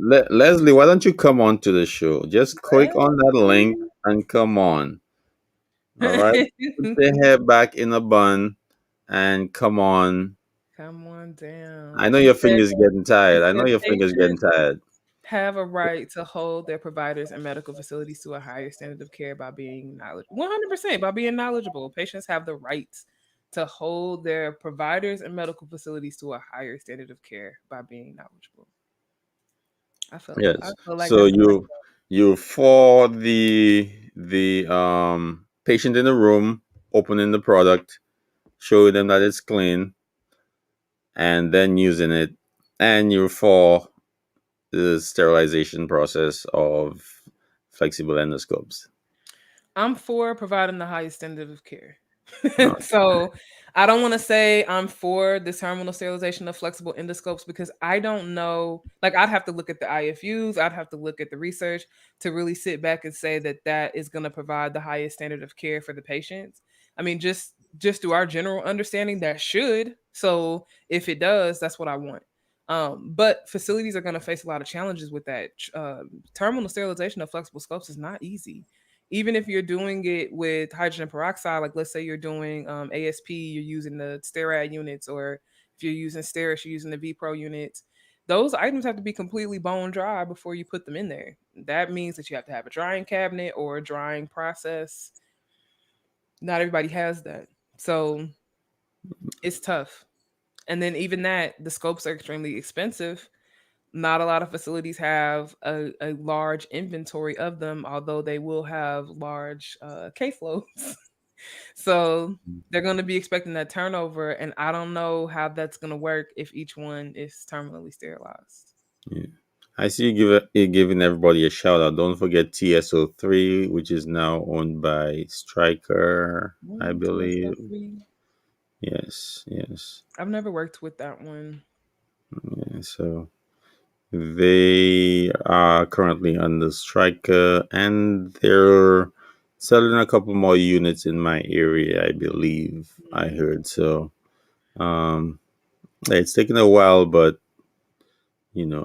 Leslie, why don't you come on to the show? Just click on that link Leslie. and come on. All right. Put your hair back in a bun and come on. Come on down. I know She your said fingers getting she tired. I know said your fingers getting patients tired. have a right to hold their providers and medical facilities to a higher standard of care by being knowledgeable. 100% by being knowledgeable. Patients have the right to hold their providers and medical facilities to a higher standard of care by being knowledgeable. I Yes. feel like So that's the right. you for the patient in the room, opening the product, showing them that it's clean, and then using it, and you for the sterilization process of flexible endoscopes. I'm for providing the highest standard of care. Uh, So I don't want to say I'm for the terminal sterilization of flexible endoscopes because I don't know. Like I'd have to look at the IFUs, I'd have to look at the research to really sit back and say that that is going to provide the highest standard of care for the patients. I mean, just through our general understanding, that should. So if it does, that's what I want. But facilities are going to face a lot of challenges with that. Terminal sterilization of flexible scopes is not easy, even if you're doing it with hydrogen peroxide. Like let's say you're doing ASP, you're using the steroid units, or if you're using Steris, you're using the V Pro units. Those items have to be completely bone dry before you put them in there. That means that you have to have a drying cabinet or a drying process. Not everybody has that. So it's tough. And then even that, the scopes are extremely expensive. Not a lot of facilities have a large inventory of them, although they will have large caseloads. So they're going to be expecting that turnover, and I don't know how that's going to work if each one is terminally sterilized. Yeah. I see you giving everybody a shout out. Don't forget TSO3, which is now owned by Striker, I believe. TSO3. Yes, yes. I've never worked with that one. Yeah, so they are currently under Striker, and they're selling a couple more units in my area, I believe. I Mm. heard so. Um, it's taken a while, but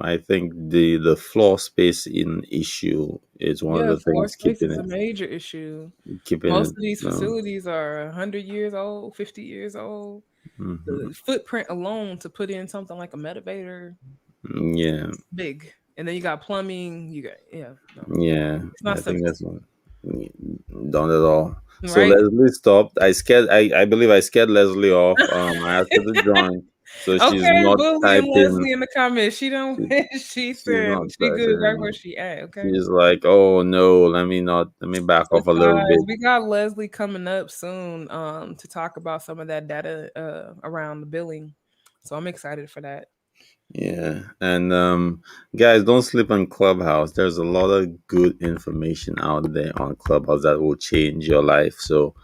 I think the floor space in issue is one of Yeah, the floor things space is a major issue. keeping Most it. of these facilities are 100 years old, 50 years old. Mhm. The footprint alone to put in something like a metabator, Yeah, big. And then you got plumbing, you got, yeah, no. yeah. It's not I think simple, that's one. Done it all. So right? Leslie stopped. I believe I scared Leslie off. I asked her to join, so she's Okay, not bullying typing. Leslie in the comments. She don't. She, She she's said not she good typing right where anymore. she at. Okay. She's like, "Oh no, let me not. Let me back So off a little guys, bit." we got Leslie coming up soon to talk about some of that data around the billing. So I'm excited for that. Yeah, and guys, don't sleep on Clubhouse. There's a lot of good information out there on Clubhouse that will change your life. So,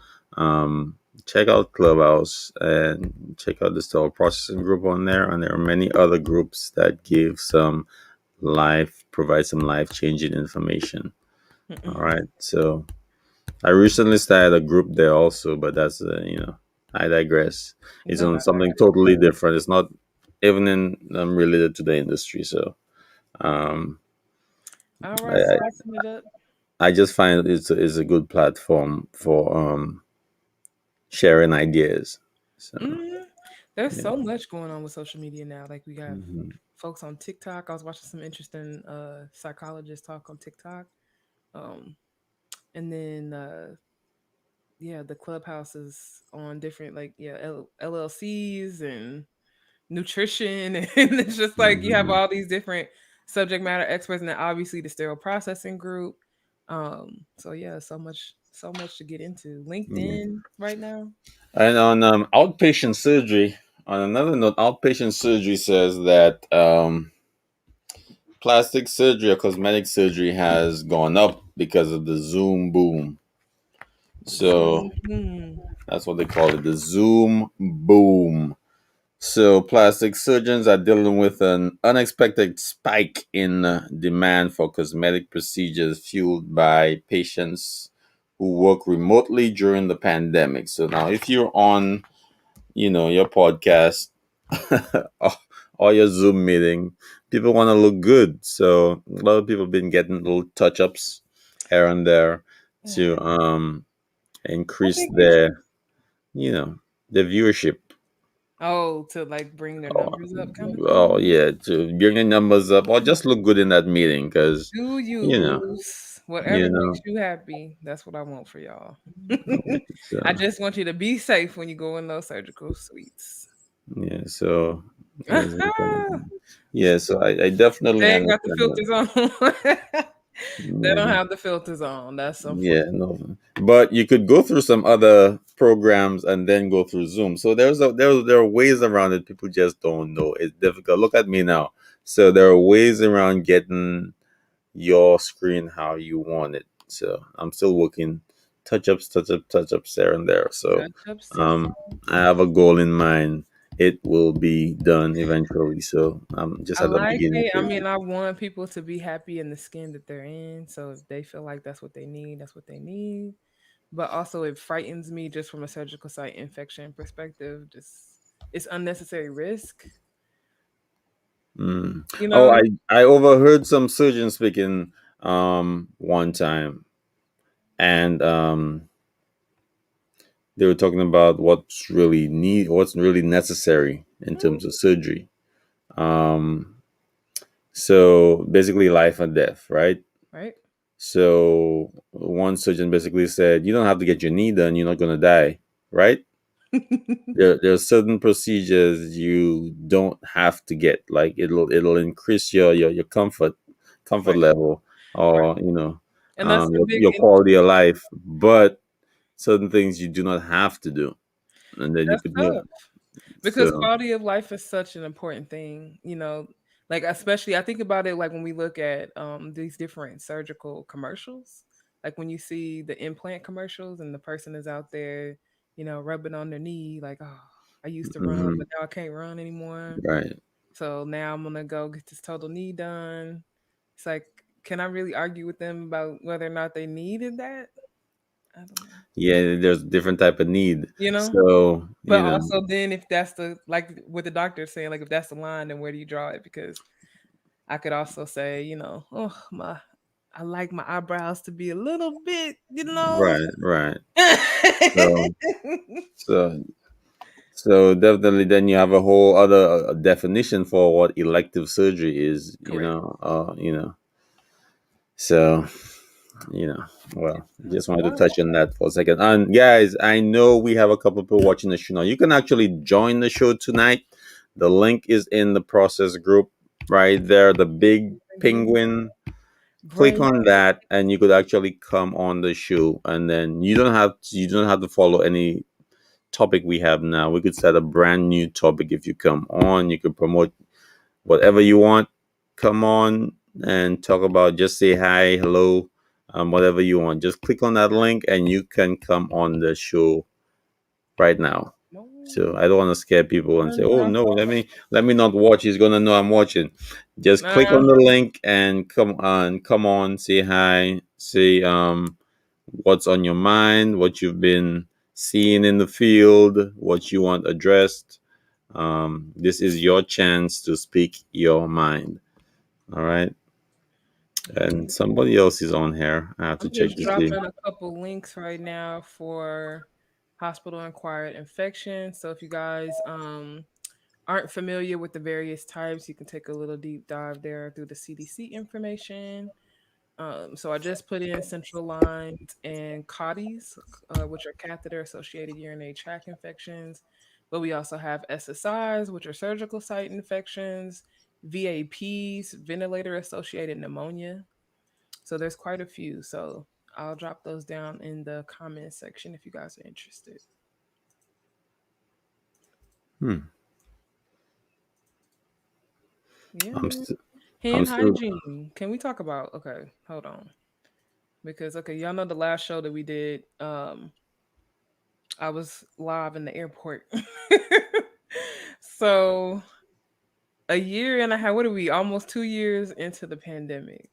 check out Clubhouse and check out the Sterile Processing group on there. And there are many other groups that give provide some life changing information. All Mm-mm. right. So, I recently started a group there also, but that's I digress. You It's know on how something totally different. It's not even related to the industry. So um, that. All I, right, so I wrapping it up. I just find it's a good platform for sharing ideas. So hmm There's yeah. so much going on with social media now. Like we have Mhm. folks on TikTok. I was watching some interesting psychologists talk on TikTok. Um, and then yeah, the clubhouses on different like yeah LLCs and nutrition, and it's just like you have Mhm. all these different subject matter experts, and then obviously the sterile processing group. So yeah, so much to get into. Yeah. LinkedIn right now. And on outpatient surgery, on another note, outpatient surgery says that plastic surgery or cosmetic surgery has gone up because of the Zoom boom. So Hmm. that's what they call it, the Zoom boom. So plastic surgeons are dealing with an unexpected spike in demand for cosmetic procedures fueled by patients who work remotely during the pandemic. So now if you're on, your podcast or your Zoom meeting, people want to look good. So a lot of people have been getting little touch-ups here and there to I increase think you should. their viewership. Oh, to like bring their Oh, numbers up, kind of oh thing. yeah, to bring the numbers up or just look good in that meeting, because Do you, you know, boost? Whatever you makes know, you happy. That's what I want for y'all. I so just want you to be safe when you go in those surgical suites. yeah, so They it's yeah, so I definitely ain't got the understand that. filters on. They don't Yeah, have the filters on. That's yeah, unfortunate. no, but you could go through some other programs and then go through Zoom. So there are ways around it. People just don't know. It's difficult. Look at me now. So there are ways around getting your screen how you want it. So I'm still working touch ups here and there. So Touch ups to um, I have a goal in mind. It will be done eventually. So I'm just I at the like beginning it. I phase. mean, I want people to be happy in the skin that they're in. So if they feel like that's what they need, that's what they need. But also, it frightens me just from a surgical site infection perspective. Just it's unnecessary risk. Mm. You Oh, know, I overheard some surgeons speaking one time, and they were talking about what's really necessary in terms of surgery. Um, so basically, life and death, right? Right. So one surgeon basically said, "You don't have to get your knee done. You're not going to die, right?" There are certain procedures you don't have to get. Like it'll increase your comfort Right. level, Right. or And that's the big your quality of industry. life. But certain things you do not have to do, and then you That's could tough. Because so quality of life is such an important thing, like especially I think about it like when we look at these different surgical commercials, like when you see the implant commercials and the person is out there, rubbing on their knee like, oh, I used to run, mhm, but now I can't run anymore. right. So now I'm gonna go get this total knee done. It's like, can I really argue with them about whether or not they needed that? I don't know. Yeah, there's different type of need. You know? So But also then if that's the like what the doctor is saying, like if that's the line, then where do you draw it? Because I could also say, oh my I like my eyebrows to be a little bit, right, right. So so so definitely, then you have a whole other definition for what elective surgery is. Correct. So you know, well, just That's wanted to wild. touch on that for a second. And guys, I know we have a couple people watching the show now. You can actually join the show tonight. The link is in the process group right there. The big The blue penguin. Click brain. on that, and you could actually come on the show. And then you don't have to follow any topic we have now. We could set a brand new topic if you come on. You could promote whatever you want. Come on and talk about. Just say hi, hello, whatever you want. Just click on that link, and you can come on the show right now. No. So I don't want to scare people and say, "Oh no, let me not watch." He's gonna know I'm watching. Just click Nah. on the link and come on, say hi, say what's on your mind, what you've been seeing in the field, what you want addressed. This is your chance to speak your mind. All right. And somebody else is on here. I have to I'm check just to see. dropping a couple links right now for hospital acquired infections. So if you guys aren't familiar with the various types, you can take a little deep dive there through the CDC information. So I just put in central lines and COTIs, which are catheter associated urinary tract infections. But we also have SSIs, which are surgical site infections, VAPs, ventilator associated pneumonia. So there's quite a few. So I'll drop those down in the comment section if you guys are interested. Hmm. Yeah, I'm man. still. I'm Hand still. hygiene. Can we talk about? Okay, hold on. Because okay, y'all know the last show that we did. I was live in the airport. So a year and a half. What are we? Almost 2 years into the pandemic.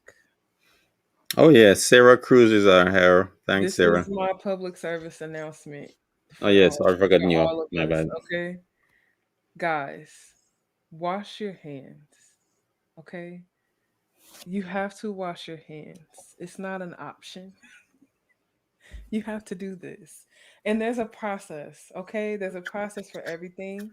Oh yeah, Sarah Cruz is our hair. Thanks, This is Sarah. my public service announcement Oh for yes, I for forgot you. all My of us. bad. Okay, guys, wash your hands. Okay, you have to wash your hands. It's not an option. You have to do this, and there's a process. Okay, there's a process for everything.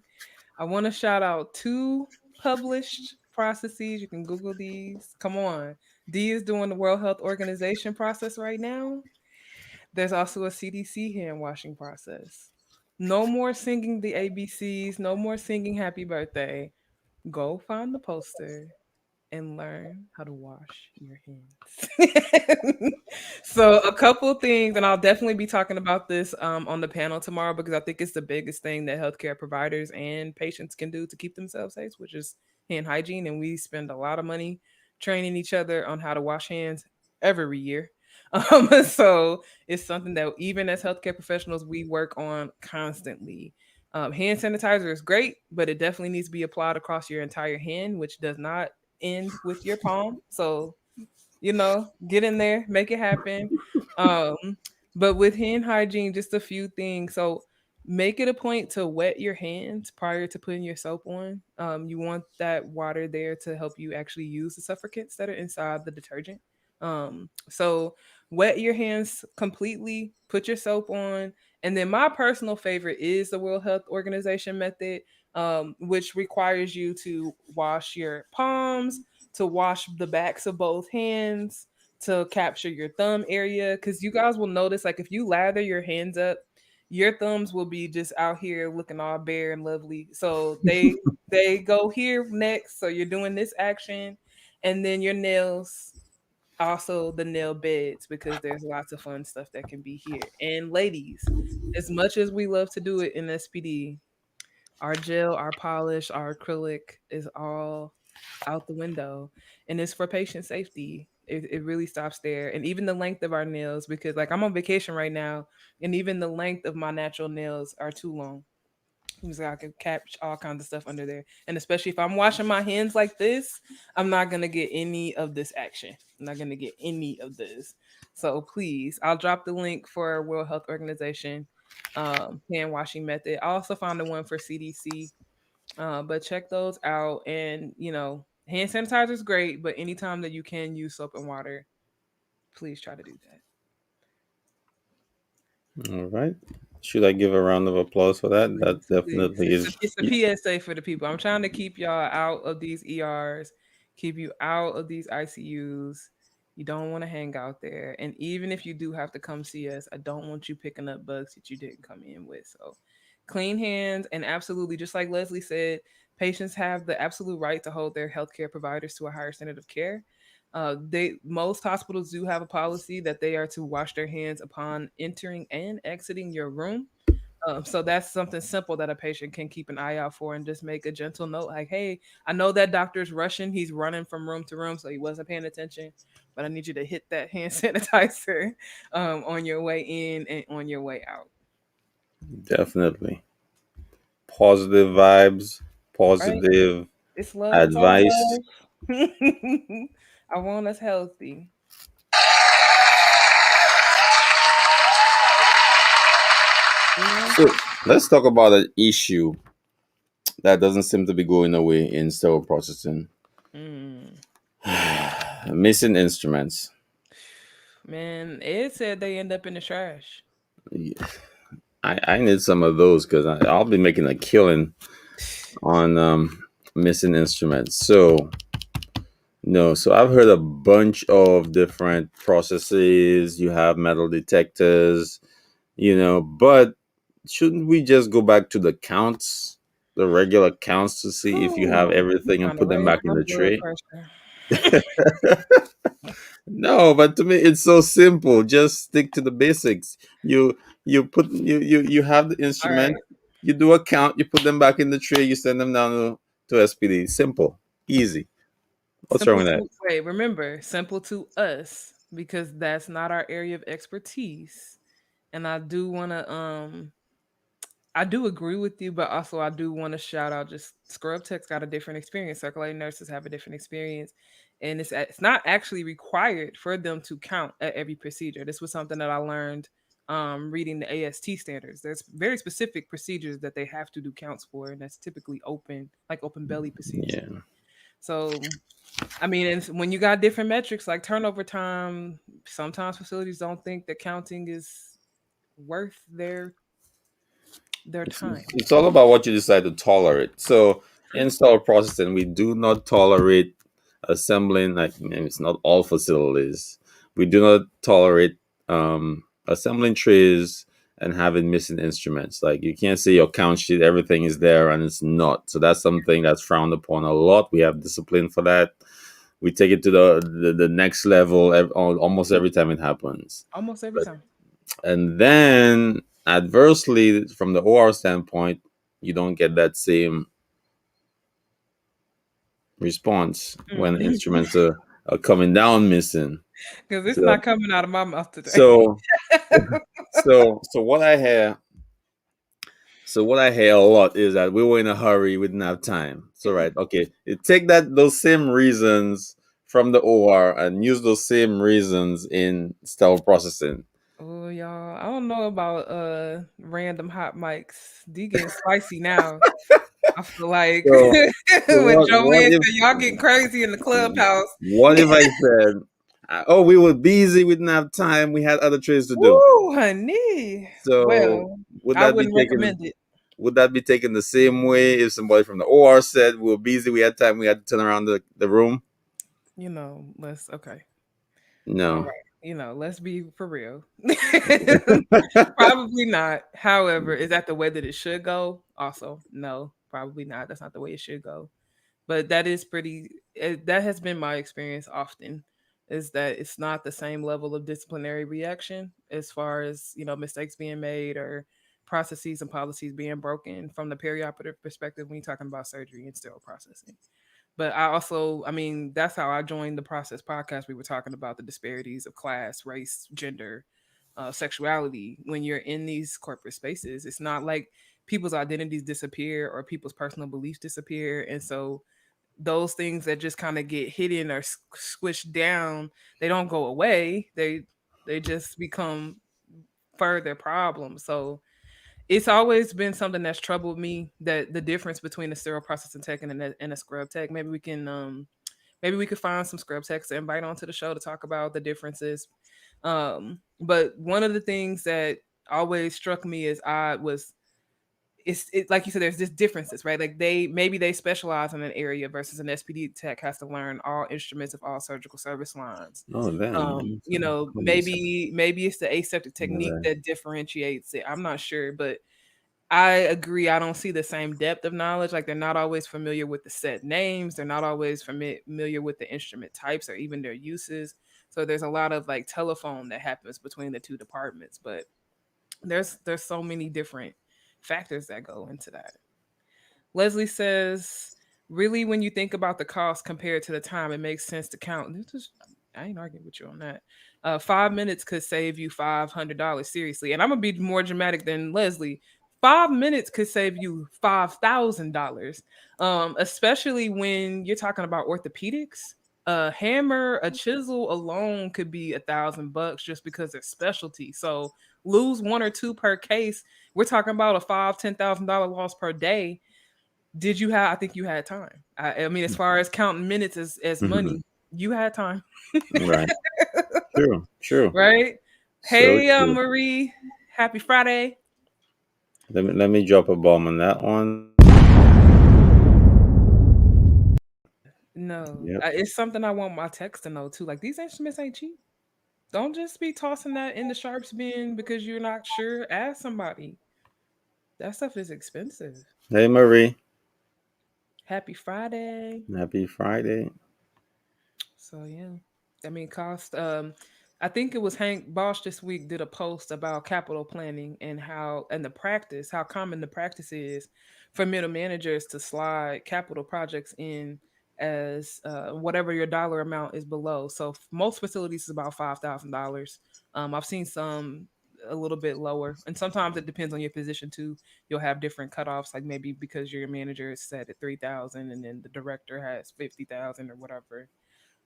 I want to shout out two published processes. You can Google these. Come on. D is doing the World Health Organization process right now. There's also a CDC hand washing process. No more singing the ABCs, no more singing happy birthday. Go find the poster and learn how to wash your hands. So, a couple things, and I'll definitely be talking about this on the panel tomorrow because I think it's the biggest thing that healthcare providers and patients can do to keep themselves safe, which is hand hygiene. And we spend a lot of money training each other on how to wash hands every year. So, it's something that even as healthcare professionals, we work on constantly. Hand sanitizer is great, but it definitely needs to be applied across your entire hand, which does not end with your palm. So, get in there, make it happen. Um, but with hand hygiene, just a few things. So make it a point to wet your hands prior to putting your soap on. You want that water there to help you actually use the suffragants that are inside the detergent. So wet your hands completely, put your soap on, and then my personal favorite is the World Health Organization method. which requires you to wash your palms, to wash the backs of both hands, to capture your thumb area. Because you guys will notice, like, if you lather your hands up, your thumbs will be just out here looking all bare and lovely. So they go here next. So you're doing this action, and then your nails, also the nail beds, because there's lots of fun stuff that can be here. And ladies, as much as we love to do it in SPD, our gel, our polish, our acrylic is all out the window, and it's for patient safety. It really stops there. And even the length of our nails, because like I'm on vacation right now, and even the length of my natural nails are too long. So I can catch all kinds of stuff under there. And especially if I'm washing my hands like this, I'm not gonna get any of this action. I'm not gonna get any of this. So please, I'll drop the link for World Health Organization hand washing method. I also found the one for CDC. But check those out. And hand sanitizer is great, but anytime that you can use soap and water, please try to do that. All right. Should I give a round of applause for that? That Please, please. definitely It's is. a PSA for the people. I'm trying to keep y'all out of these ERs, keep you out of these ICUs. You don't want to hang out there. And even if you do have to come see us, I don't want you picking up bugs that you didn't come in with. So clean hands, and absolutely, just like Leslie said, patients have the absolute right to hold their healthcare providers to a higher standard of care. They most hospitals do have a policy that they are to wash their hands upon entering and exiting your room. So that's something simple that a patient can keep an eye out for, and just make a gentle note like, hey, I know that doctor's rushing. He's running from room to room, so he wasn't paying attention. But I need you to hit that hand sanitizer on your way in and on your way out. Definitely. Positive vibes, Right? positive It's love. It's all advice. love. I want us healthy. You know? So let's talk about an issue that doesn't seem to be going away in sterile processing. Mm. Missing instruments. Man, Ed said they end up in the trash. Yeah, I need some of those because I'll be making a killing on missing instruments. So no, so I've heard a bunch of different processes. You have metal detectors, but shouldn't we just go back to the counts, the regular counts, to see if you have Ooh, you everything and trying to put them raise back in my the blood tray? pressure. No, but to me it's so simple. Just stick to the basics. You have the All instrument, right. you do a count, you put them back in the tray, you send them down to SPD. Simple, easy. What's wrong Simple with that? to wait, remember, simple to us because that's not our area of expertise. And I do agree with you, but also I do want to shout out, just scrub techs got a different experience. Circulating nurses have a different experience. And it's not actually required for them to count at every procedure. This was something that I learned reading the AST standards. There's very specific procedures that they have to do counts for, and that's typically open belly procedures. Yeah, So I mean, and when you got different metrics like turnover time, sometimes facilities don't think that counting is worth their it's, time. it's all about what you decide to tolerate. So in sterile processing, we do not tolerate assembling, like, it's not all facilities. We do not tolerate assembling trays and having missing instruments. Like, you can't say your count sheet, everything is there and it's not. So that's something that's frowned upon a lot. We have discipline for that. We take it to the next level almost every time it happens. Almost every But time. and then adversely, from the OR standpoint, you don't get that same response when instruments are coming down missing. Because it's So not coming out of my mouth today. so so what I hear a lot is that we were in a hurry, we didn't have time. So right, okay, you take those same reasons from the OR and use those same reasons in sterile processing. Oh, y'all, I don't know about random hot mics. D getting spicy now. I feel like So so when what Joanne if said y'all getting crazy in the clubhouse. I said, oh, we were busy, we didn't have time, we had other trades to do. Woo, honey. So Well, would I that be wouldn't taken? recommend it. would that be taken the same way if somebody from the OR said we were busy, we had time, we had to turn around the room? Let's okay. All No. right. Let's be for real. Probably not. However, is that the way that it should go? Also, no, probably not. That's not the way it should go. But that is that has been my experience often, is that it's not the same level of disciplinary reaction as far as, mistakes being made or processes and policies being broken from the perioperative perspective when you're talking about surgery and sterile processing. But I mean, that's how I joined the Process podcast. We were talking about the disparities of class, race, gender, sexuality. When you're in these corporate spaces, it's not like people's identities disappear or people's personal beliefs disappear. And so those things that just kind of get hidden or squished down, they don't go away. They just become further problems. So it's always been something that's troubled me, that the difference between a sterile processing tech and a scrub tech. Maybe we could find some scrub techs to invite onto the show to talk about the differences. But one of the things that always struck me as odd was, like you said, there's just differences, right? Like they specialize in an area versus an SPD tech has to learn all instruments of all surgical service lines. Oh, damn. Hobbies. Maybe it's the aseptic technique Right. that differentiates it. I'm not sure, but I agree. I don't see the same depth of knowledge. Like they're not always familiar with the set names. They're not always familiar with the instrument types or even their uses. So there's a lot of like telephone that happens between the two departments. But there's so many different factors that go into that. Leslie says, really, when you think about the cost compared to the time, it makes sense to count. I ain't arguing with you on that. 5 minutes could save you $500. Seriously. And I'm going to be more dramatic than Leslie. 5 minutes could save you $5,000, especially when you're talking about orthopedics. A hammer, a chisel alone could be $1,000 just because it's specialty. So lose one or two per case. We're talking about a $10,000 loss per day. Did you have? I think you had time. I mean, as far as counting minutes as Mm-hmm. money, you had time, Right. True. True. right? So Hey, true. Marie, happy Friday. Let me drop a bomb on that one. No, Yep. it's something I want my text to know too. Like these instruments ain't cheap. Don't just be tossing that in the sharps bin because you're not sure. Ask somebody. That stuff is expensive. Hey, Marie. Happy Friday. Happy Friday. So yeah, I mean, cost. I think it was Hank Bosch this week did a post about capital planning and how common the practice is for middle managers to slide capital projects in as whatever your dollar amount is below. So most facilities is about $5,000. I've seen some a little bit lower, and sometimes it depends on your position too. You'll have different cutoffs, like maybe because your manager is set at 3,000, and then the director has 50,000 or whatever.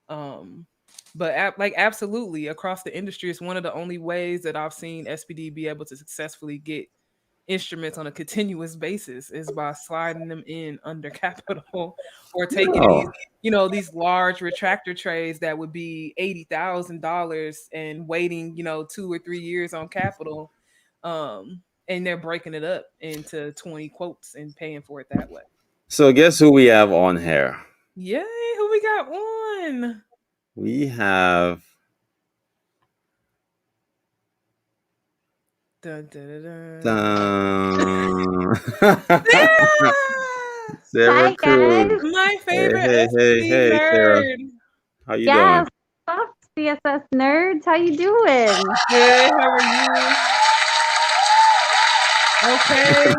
um but like absolutely across the industry, it's one of the only ways that I've seen SPD be able to successfully get instruments on a continuous basis is by sliding them in under capital or taking Oh. these large retractor trays that would be $80,000 and waiting 2 or 3 years on capital, and they're breaking it up into 20 quotes and paying for it that way. So guess who we have on here? Yay, who we got on? We have Dun, dun, dun, dun. dun. Sarah Hi Cruz. guys. My Hey, favorite hey, hey, SPD hey, Sarah. nerd. How you doing? Yes. What's up, CSS nerds? How you doing? Good, how are you? Okay,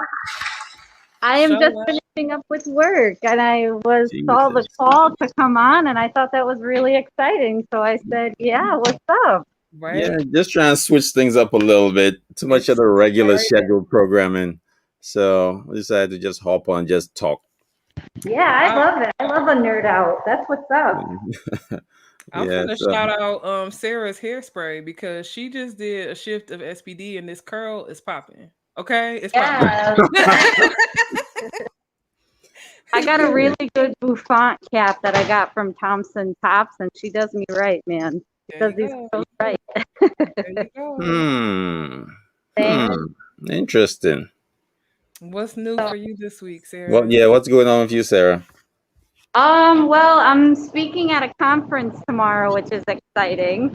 I am just show up, finishing up with work and I saw the Jesus. call to come on and I thought that was really exciting. So I said, yeah, what's up? Yeah, right? just trying to switch things up a little bit. Too much of It's the regular Friday. scheduled programming. So we decided to just hop on and just talk. Yeah, I I, love it. I love a nerd out. That's what's up. I'm Yeah, finna so shout out Sarah's hairspray because she just did a shift of SPD and this curl is popping. Okay, it's popping. Yes. I got a really good bouffant cap that I got from Thompson Tops and she does me right, man. She There does you these go. curls right. There you go. hmm. Thanks. Hmm. Interesting. What's new for you this week, Well, Sarah? yeah, what's going on with you, Sarah? Well, I'm speaking at a conference tomorrow, which is exciting.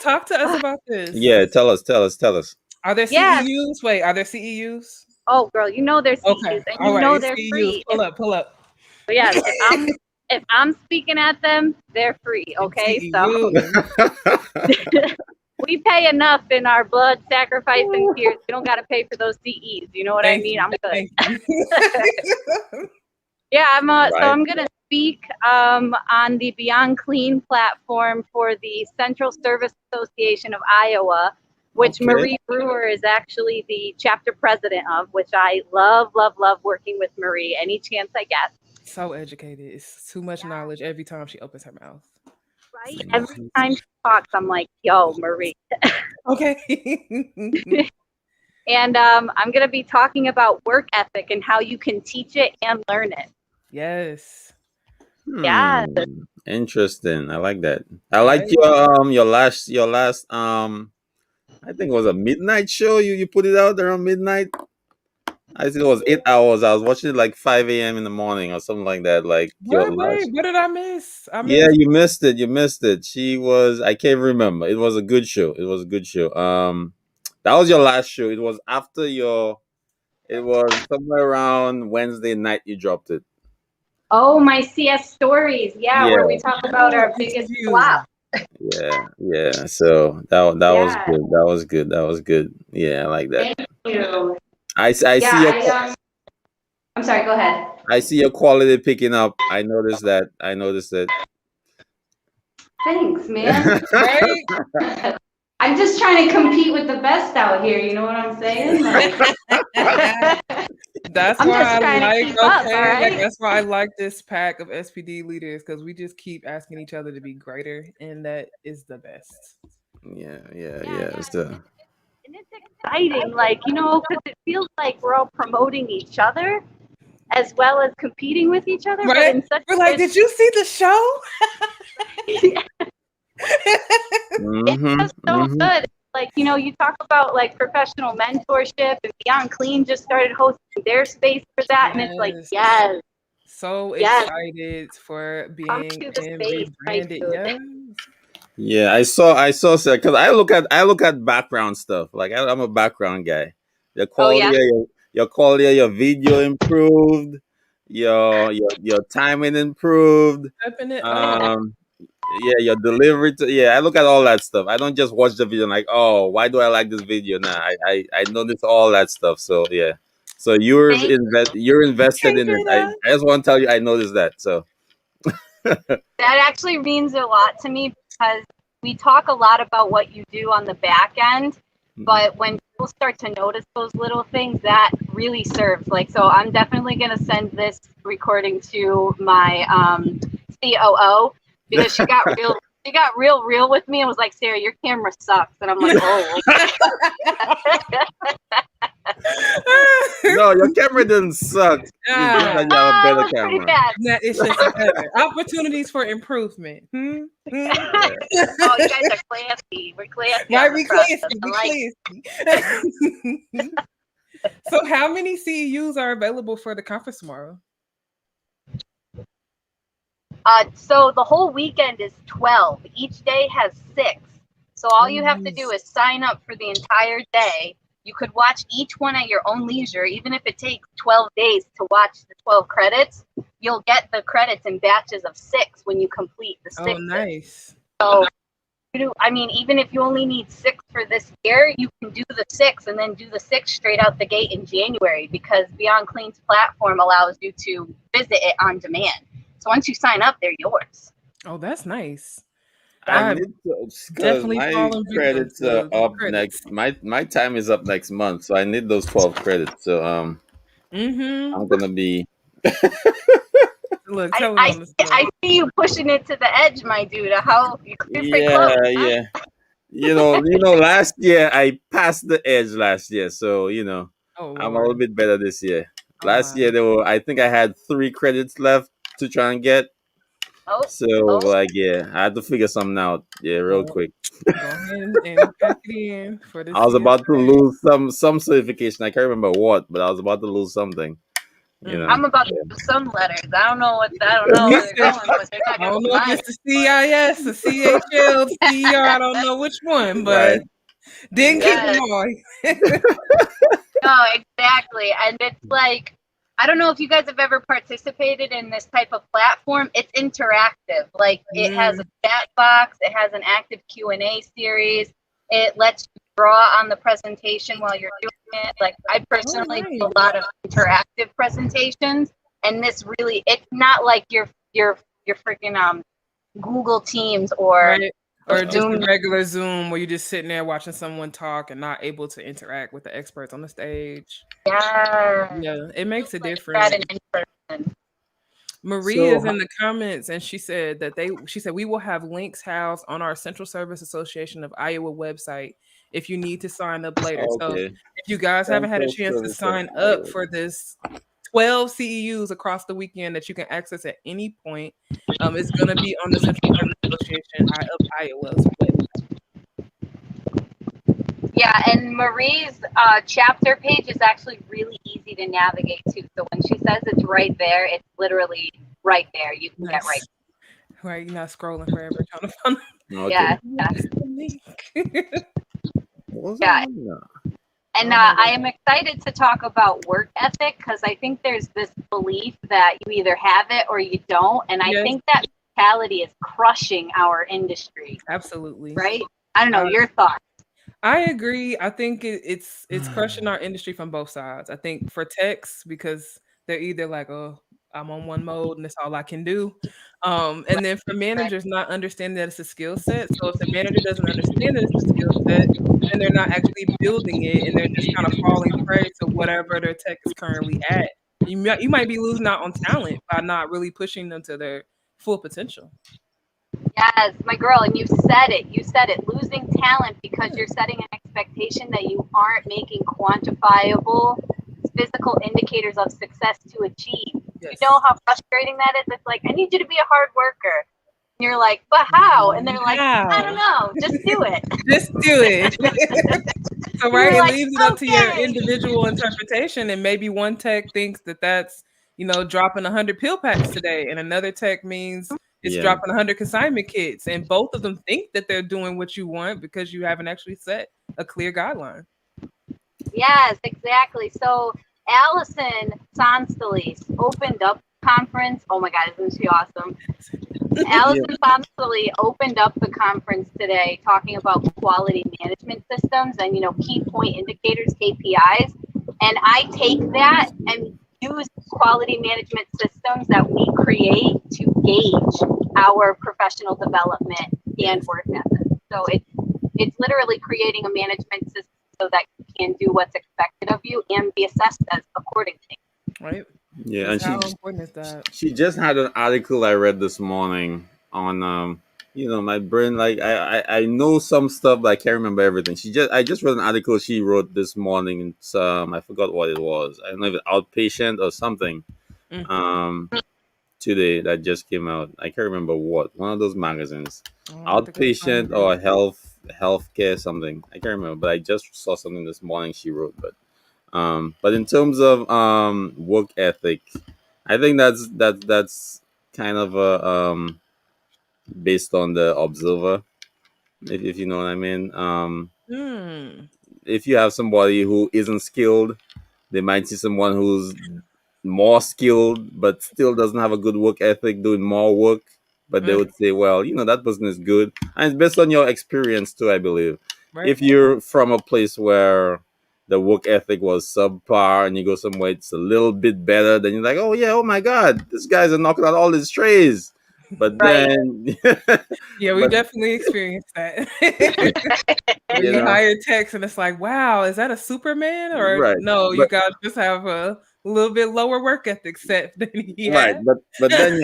Talk to us about this. Yeah, tell us. Are there Yeah. CEUs? Wait, are there CEUs? Oh, girl, you know they're CEUs, Okay, and all you right. know It's they're CEUs. free. Pull up. Yes, if I'm speaking at them, they're free. It's Okay, so CEU. we pay enough in our blood, sacrifice, and tears. We don't got to pay for those CEs. You know what I Thank mean? you. I'm good. Thank you. Yeah, so Right. I'm gonna speak on the Beyond Clean platform for the Central Service Association of Iowa, which Okay. Marie Brewer is actually the chapter president of, which I love, love, love working with Marie any chance I get. So educated. It's too much knowledge every time she opens her mouth. Right? Every Mhm. time she talks, I'm like, yo, Marie. Okay. And I'm gonna be talking about work ethic and how you can teach it and learn it. Yes. Yeah. Interesting. I like that. I like Right. your last I think it was a midnight show. You put it out around midnight. I think it was 8 hours. I was watching it like 5 a.m. in the morning or something like that. Like your Wait, last. what did I miss? I Yeah, missed. you missed it. You missed it. She was. I can't remember. It was a good show. It was a good show. That was your last show. It was after your. It was somewhere around Wednesday night. You dropped it. Oh, my CS stories. Yeah, where Yeah, we talk about our biggest Interview. flop. yeah. So that was Yeah. good. That was good. Yeah, I like that. Thank you. I Yeah, see your I'm sorry, go ahead. I see your quality picking up. I noticed that. I noticed that. Thanks, man. Right? I'm just trying to compete with the best out here, you know what I'm saying? Like That's I'm why just I trying to like, keep up, all okay, like right? that's why I like this pack of SPD leaders because we just keep asking each other to be greater, and that is the best. Yeah. So And it's exciting, like, because it feels like we're all promoting each other as well as competing with each other, but Right? in such We're like, did you see the show? it's just so mm-hmm. good. Like, you talk about like professional mentorship, and Beyond Clean just started hosting their space for that. And it's like, Yes. yes, So yes, excited for come being to the and space, my rebranded. dude. Yes. Yeah, I saw because I look at background stuff. Like I'm a background guy. The Oh, quality yeah. of your quality of your video improved, your timing improved. Stepping it up. Um, yeah, your delivery. Yeah, I look at all that stuff. I don't just watch the video and like, oh, why do I like this video? Nah, I notice all that stuff. So yeah, so Thank you're invested Can't in it. get I up. I just want to tell you, I noticed that. So That actually means a lot to me because we talk a lot about what you do on the back end, but when people start to notice those little things, that really serves. Like, so I'm definitely going to send this recording to my COO because she got real with me and was like, Sarah, your camera sucks. And I'm like, oh, no, your camera didn't suck. It's just that you have a it better was pretty camera. bad. That it's just better. Opportunities for improvement. Hmm? Hmm? Oh, you guys are classy. We're classy Right, on the we process. classy. I We like classy. So, how many CEUs are available for the conference tomorrow? So the whole weekend is 12. Each day has 6. So all you have to do is sign up for the entire day. You could watch each one at your own leisure, even if it takes 12 days to watch the 12 credits. You'll get the credits in batches of 6 when you complete the 6. Oh, nice. So, even if you only need 6 for this year, you can do the 6 and then do the 6 straight out the gate in January because Beyond Clean's platform allows you to visit it on demand. So once you sign up, they're yours. Oh, that's nice. I I've need to because definitely my fallen victim credits are to up credits. next. My time is up next month, so I need those 12 credits. So Mm-hmm. I'm gonna be. Look, I, tell it I, on the I spot. see you pushing it to the edge, my dude. How you're pretty close. Yeah, Huh? yeah. Last year I passed the edge last year, so Oh I'm a little Lord. bit better this year. Oh Last my. year I think I had 3 credits left to try and get. Oh, So oh, like, yeah, I had to figure something out. Yeah, real Well, quick. go ahead and pack it in for the I was about to CSA. lose some certification. I can't remember what, but I was about to lose something. You know. I'm about to Yeah. do some letters. I don't know Me where they're too. going, but they're not I gonna don't be know if mine. it's the CIS, the CHL, the CER. I don't know which one, Right. but didn't keep them Yes. all. No, exactly. And it's like, I don't know if you guys have ever participated in this type of platform. It's interactive. Like it has a chat box, it has an active Q&A series. It lets you draw on the presentation while you're doing it. Like I personally do a lot of interactive presentations, and this really, it's not like your freaking Google Teams or Right. Or just Zoom. a regular Zoom where you're just sitting there watching someone talk and not able to interact with the experts on the stage. Yeah. Yeah, it makes a That difference. in person. Marie So is in the comments and she said we will have links housed on our Central Service Association of Iowa website if you need to sign up later. So okay. if you guys haven't had a Central chance to Service of sign up Iowa. for this 12 CEUs across the weekend that you can access at any point, it's going to be on the Central Service Association of Iowa's website. Yeah, and Marie's chapter page is actually really easy to navigate to. So when she says it's right there, it's literally right there. You can get right. Right, you're not scrolling forever trying to find Okay. Yeah, the link. What's yeah. on there? And I am excited to talk about work ethic because I think there's this belief that you either have it or you don't. And I think that mentality is crushing our industry. Absolutely. Right? I don't know, your thoughts. I agree. I think it's crushing our industry from both sides. I think for techs, because they're either like, oh, I'm on one mode and that's all I can do. And then for managers not understanding that it's a skill set. So if the manager doesn't understand that it's a skill set, then they're not actually building it and they're just kind of falling prey to whatever their tech is currently at. You might be losing out on talent by not really pushing them to their full potential. Yes, my girl, and you said it. You said it. Losing talent because you're setting an expectation that you aren't making quantifiable physical indicators of success to achieve. Yes. You know how frustrating that is? It's like, I need you to be a hard worker. And you're like, but how? And they're like, I don't know. Just do it. Just do it. So, right, it leaves it up to your individual interpretation. And maybe one tech thinks that that's, dropping 100 pill packs today. And another tech means it's dropping 100 consignment kits. And both of them think that they're doing what you want because you haven't actually set a clear guideline. Yes, exactly. So Allison Sonstalis opened up the conference. Oh my God, isn't she awesome? Allison Sonstalis opened up the conference today talking about quality management systems and, key point indicators, KPIs. And I take that and use quality management systems that we create to gauge our professional development and work ethic. So it's literally creating a management system so that you can do what's expected of you and be assessed as accordingly. Right. Yeah, and how important is that? She just had an article I read this morning on my brain, like I know some stuff but I can't remember everything. I just read an article she wrote this morning. It's I forgot what it was. I don't know if it's Outpatient or something. Today that just came out. I can't remember what. One of those magazines. Outpatient or healthcare something. I can't remember, but I just saw something this morning she wrote. But in terms of work ethic, I think that's kind of a based on the observer, if you know what I mean. If you have somebody who isn't skilled, they might see someone who's more skilled but still doesn't have a good work ethic doing more work, but they would say, well, that person is good, and it's based on your experience too, I believe. If you're from a place where the work ethic was subpar and you go somewhere it's a little bit better, then you're like, oh yeah, oh my God, these guys are knocking out all these trays. But then yeah, we definitely experienced that. You hire techs and it's like, wow, is that a Superman? Or no, you guys just have a little bit lower work ethic set than he had. But then you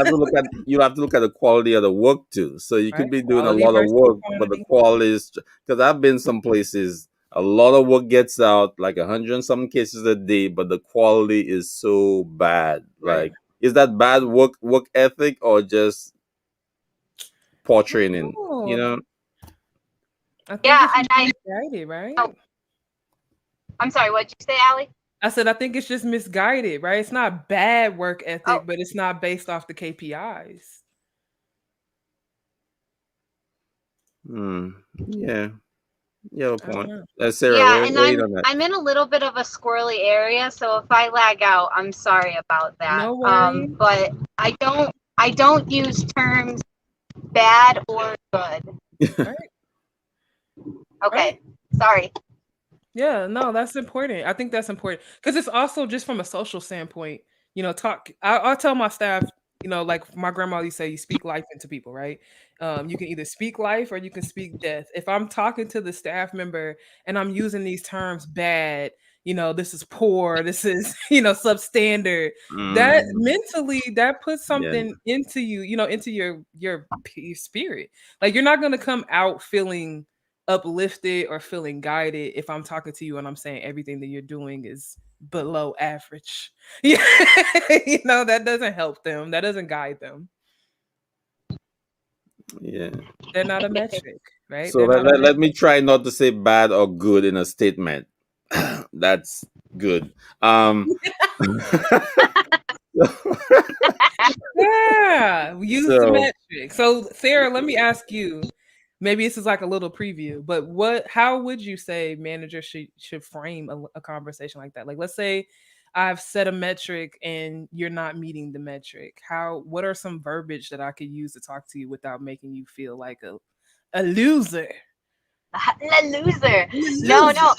have to look at the quality of the work too. So you could be doing quality a lot of work, quantity. but the quality is, because I've been some places, a lot of work gets out, like 100 and some cases a day, but the quality is so bad. Like, is that bad work ethic or just paw training. Oh, You know. I think Yeah, it's and I misguided, right? Oh. I'm sorry, what'd you say, Allie? I said I think it's just misguided, right? It's not bad work ethic, Oh, but it's not based off the KPIs. Yeah. You have a I don't point. know. Sarah, yeah, and what you on that? I'm in a little bit of a squirrely area, so if I lag out, I'm sorry about that. No worries. But I don't use terms bad or good. Right. Right. Okay, sorry. Yeah, no, that's important. I think that's important because it's also just from a social standpoint. Talk. I'll tell my staff. Like my grandma used to say, you speak life into people, right? You can either speak life or you can speak death. If I'm talking to the staff member and I'm using these terms bad, this is poor, this is substandard. That Mm, mentally that puts yeah. something into you, into your spirit. Like you're not gonna come out feeling uplifted or feeling guided if I'm talking to you and I'm saying everything that you're doing is below average. Yeah. That doesn't help them. That doesn't guide them. Yeah. They're not a metric, right? So They're not a let metric. me try not to say bad or good in a statement. That's good. Yeah. We use the so metric. So Sarah, let me ask you. Maybe this is like a little preview, but how would you say managers should frame a conversation like that? Like let's say I've set a metric and you're not meeting the metric. What are some verbiage that I could use to talk to you without making you feel like a loser? A loser. No, Loser. no,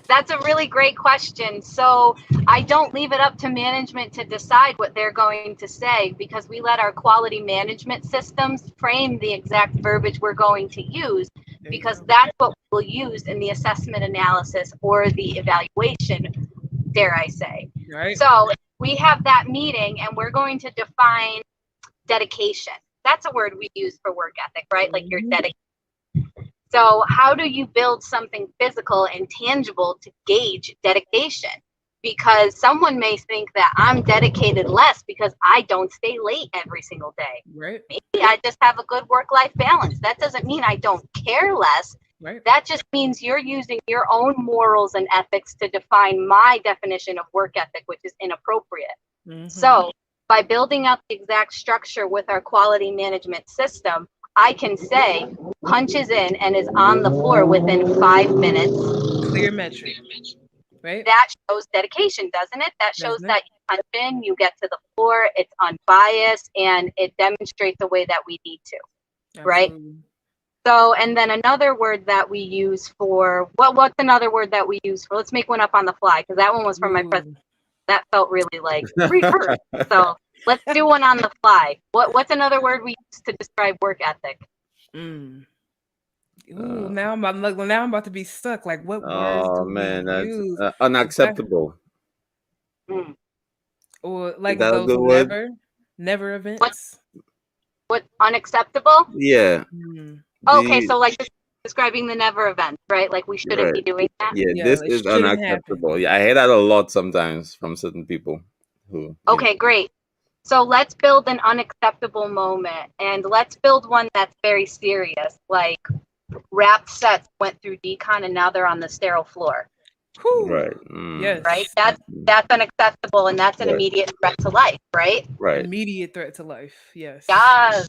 that's a really great question. So I don't leave it up to management to decide what they're going to say because we let our quality management systems frame the exact verbiage we're going to use because that's what we'll use in the assessment analysis or the evaluation, dare I say. Right. So we have that meeting and we're going to define dedication. That's a word we use for work ethic, right? Like you're dedicated. So how do you build something physical and tangible to gauge dedication? Because someone may think that I'm dedicated less because I don't stay late every single day. Right. Maybe I just have a good work-life balance. That doesn't mean I don't care less. Right. That just means you're using your own morals and ethics to define my definition of work ethic, which is inappropriate. So by building up the exact structure with our quality management system, I can say punches in and is on the floor within 5 minutes. Clear metric. Right. That shows dedication, doesn't it? That shows Doesn't it? that you punch in, you get to the floor, it's unbiased, and it demonstrates the way that we need to. Right? Absolutely. So, and then another word that we use for, what's another word that we use for, let's make one up on the fly, because that one was from my presentation. That felt really like rehearsed. So let's do one on the fly. What's another word we use to describe work ethic? Ooh, now I'm about to be stuck. Like, what words Oh do we man, that's use? unacceptable. Or like Is that a those good word? never events. What unacceptable? Yeah. Okay, so like describing the never event, right? Like we shouldn't be doing that. Yeah, this it is shouldn't unacceptable. happen. Yeah, I hear that a lot sometimes from certain people who. Okay, great. So let's build an unacceptable moment and let's build one that's very serious. Like wrapped sets went through decon and now they're on the sterile floor. Right. Yes. Right. That's unacceptable and that's an immediate threat to life, right? Right. Immediate threat to life. Yes. Yes.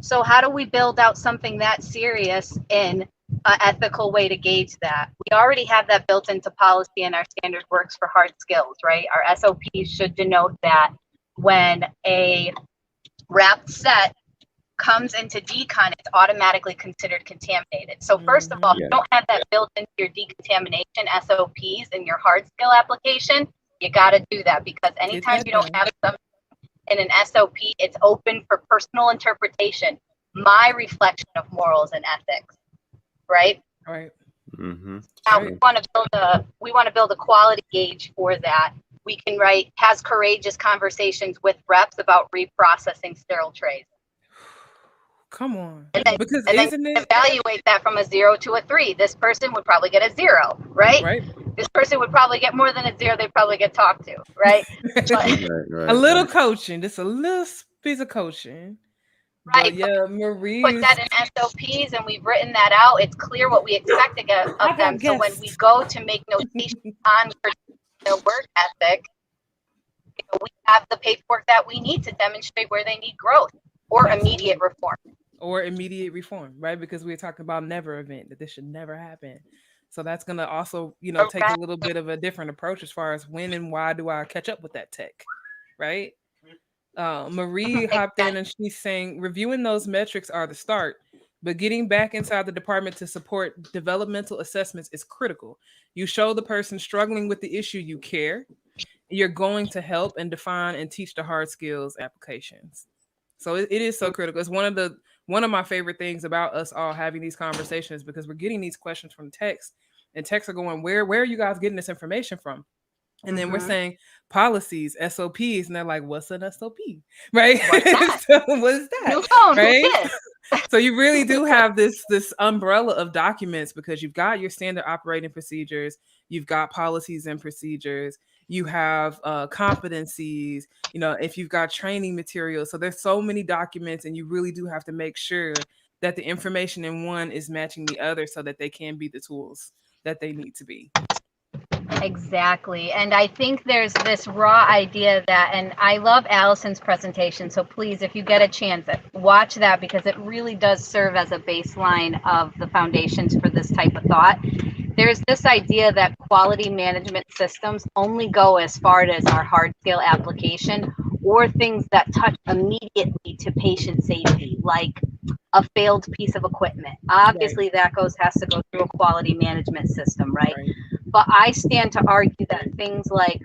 So how do we build out something that serious in an ethical way to gauge that? We already have that built into policy and our standard works for hard skills, right? Our SOPs should denote that when a wrapped set comes into decon, it's automatically considered contaminated. So first of all, if you don't have that built into your decontamination SOPs in your hard skill application, you got to do that because anytime you don't have something in an SOP, it's open for personal interpretation, my reflection of morals and ethics, right? Right. Now we want to build a quality gauge for that. We can write has courageous conversations with reps about reprocessing sterile trays. Come on. And then, because and isn't then it evaluate that from a 0 to a 3. This person would probably get a 0, right? Right. This person would probably get more than a 0. They probably get talked to, right? A little coaching, just a little piece of coaching. But Right. yeah, Put Marie's. that in SOPs and we've written that out. It's clear what we expect of them. So when we go to make notations on their work ethic, we have the paperwork that we need to demonstrate where they need growth or immediate reform. Or immediate reform, right? Because we were talking about never event, that this should never happen. So that's going to also, take a little bit of a different approach as far as when and why do I catch up with that tech, right? Marie hopped in and she's saying reviewing those metrics are the start, but getting back inside the department to support developmental assessments is critical. You show the person struggling with the issue you care. You're going to help and define and teach the hard skills applications. So it is so critical. It's one of my favorite things about us all having these conversations because we're getting these questions from text, and texts are going, where are you guys getting this information from? And then we're saying policies, SOPs, and they're like, what's an SOP? Right? So what's that? New phone, right? So you really do have this umbrella of documents because you've got your standard operating procedures, you've got policies and procedures, you have competencies, if you've got training materials. So there's so many documents, and you really do have to make sure that the information in one is matching the other so that they can be the tools that they need to be. Exactly. And I think there's this raw idea that, and I love Allison's presentation. So please, if you get a chance, watch that because it really does serve as a baseline of the foundations for this type of thought. There's this idea that quality management systems only go as far as our hard scale application or things that touch immediately to patient safety, like a failed piece of equipment. Obviously, that has to go through a quality management system, right? But I stand to argue that things like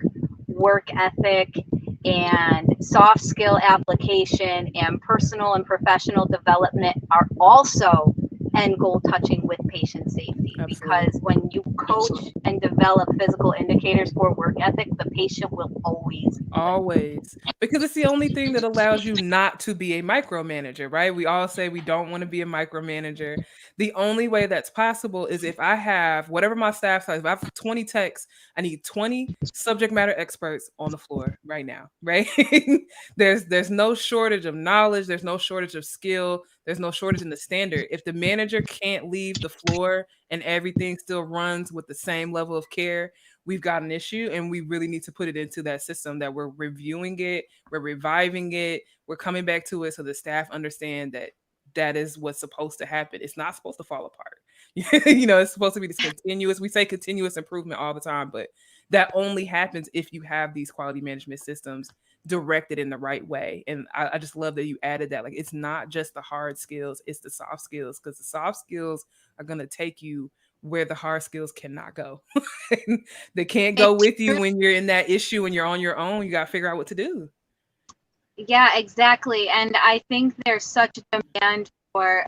work ethic and soft skill application and personal and professional development are also end goal touching with patient safety. Absolutely. Because when you coach and develop physical indicators for work ethic, the patient will always because it's the only thing that allows you not to be a micromanager, right? We all say we don't want to be a micromanager. The only way that's possible is if I have whatever my staff says. If I have 20 techs, I need 20 subject matter experts on the floor right now, right? There's no shortage of knowledge, there's no shortage of skill, there's no shortage in the standard. If the manager can't leave the floor and everything still runs with the same level of care, we've got an issue, and we really need to put it into that system that we're reviewing it, we're reviving it, we're coming back to it so the staff understand that is what's supposed to happen. It's not supposed to fall apart. It's supposed to be this continuous. We say continuous improvement all the time, but that only happens if you have these quality management systems directed in the right way. And I just love that you added that. Like, it's not just the hard skills, it's the soft skills, because the soft skills are going to take you where the hard skills cannot go. They can't go with you when you're in that issue and you're on your own. You got to figure out what to do. Yeah, exactly. And I think there's such a demand for,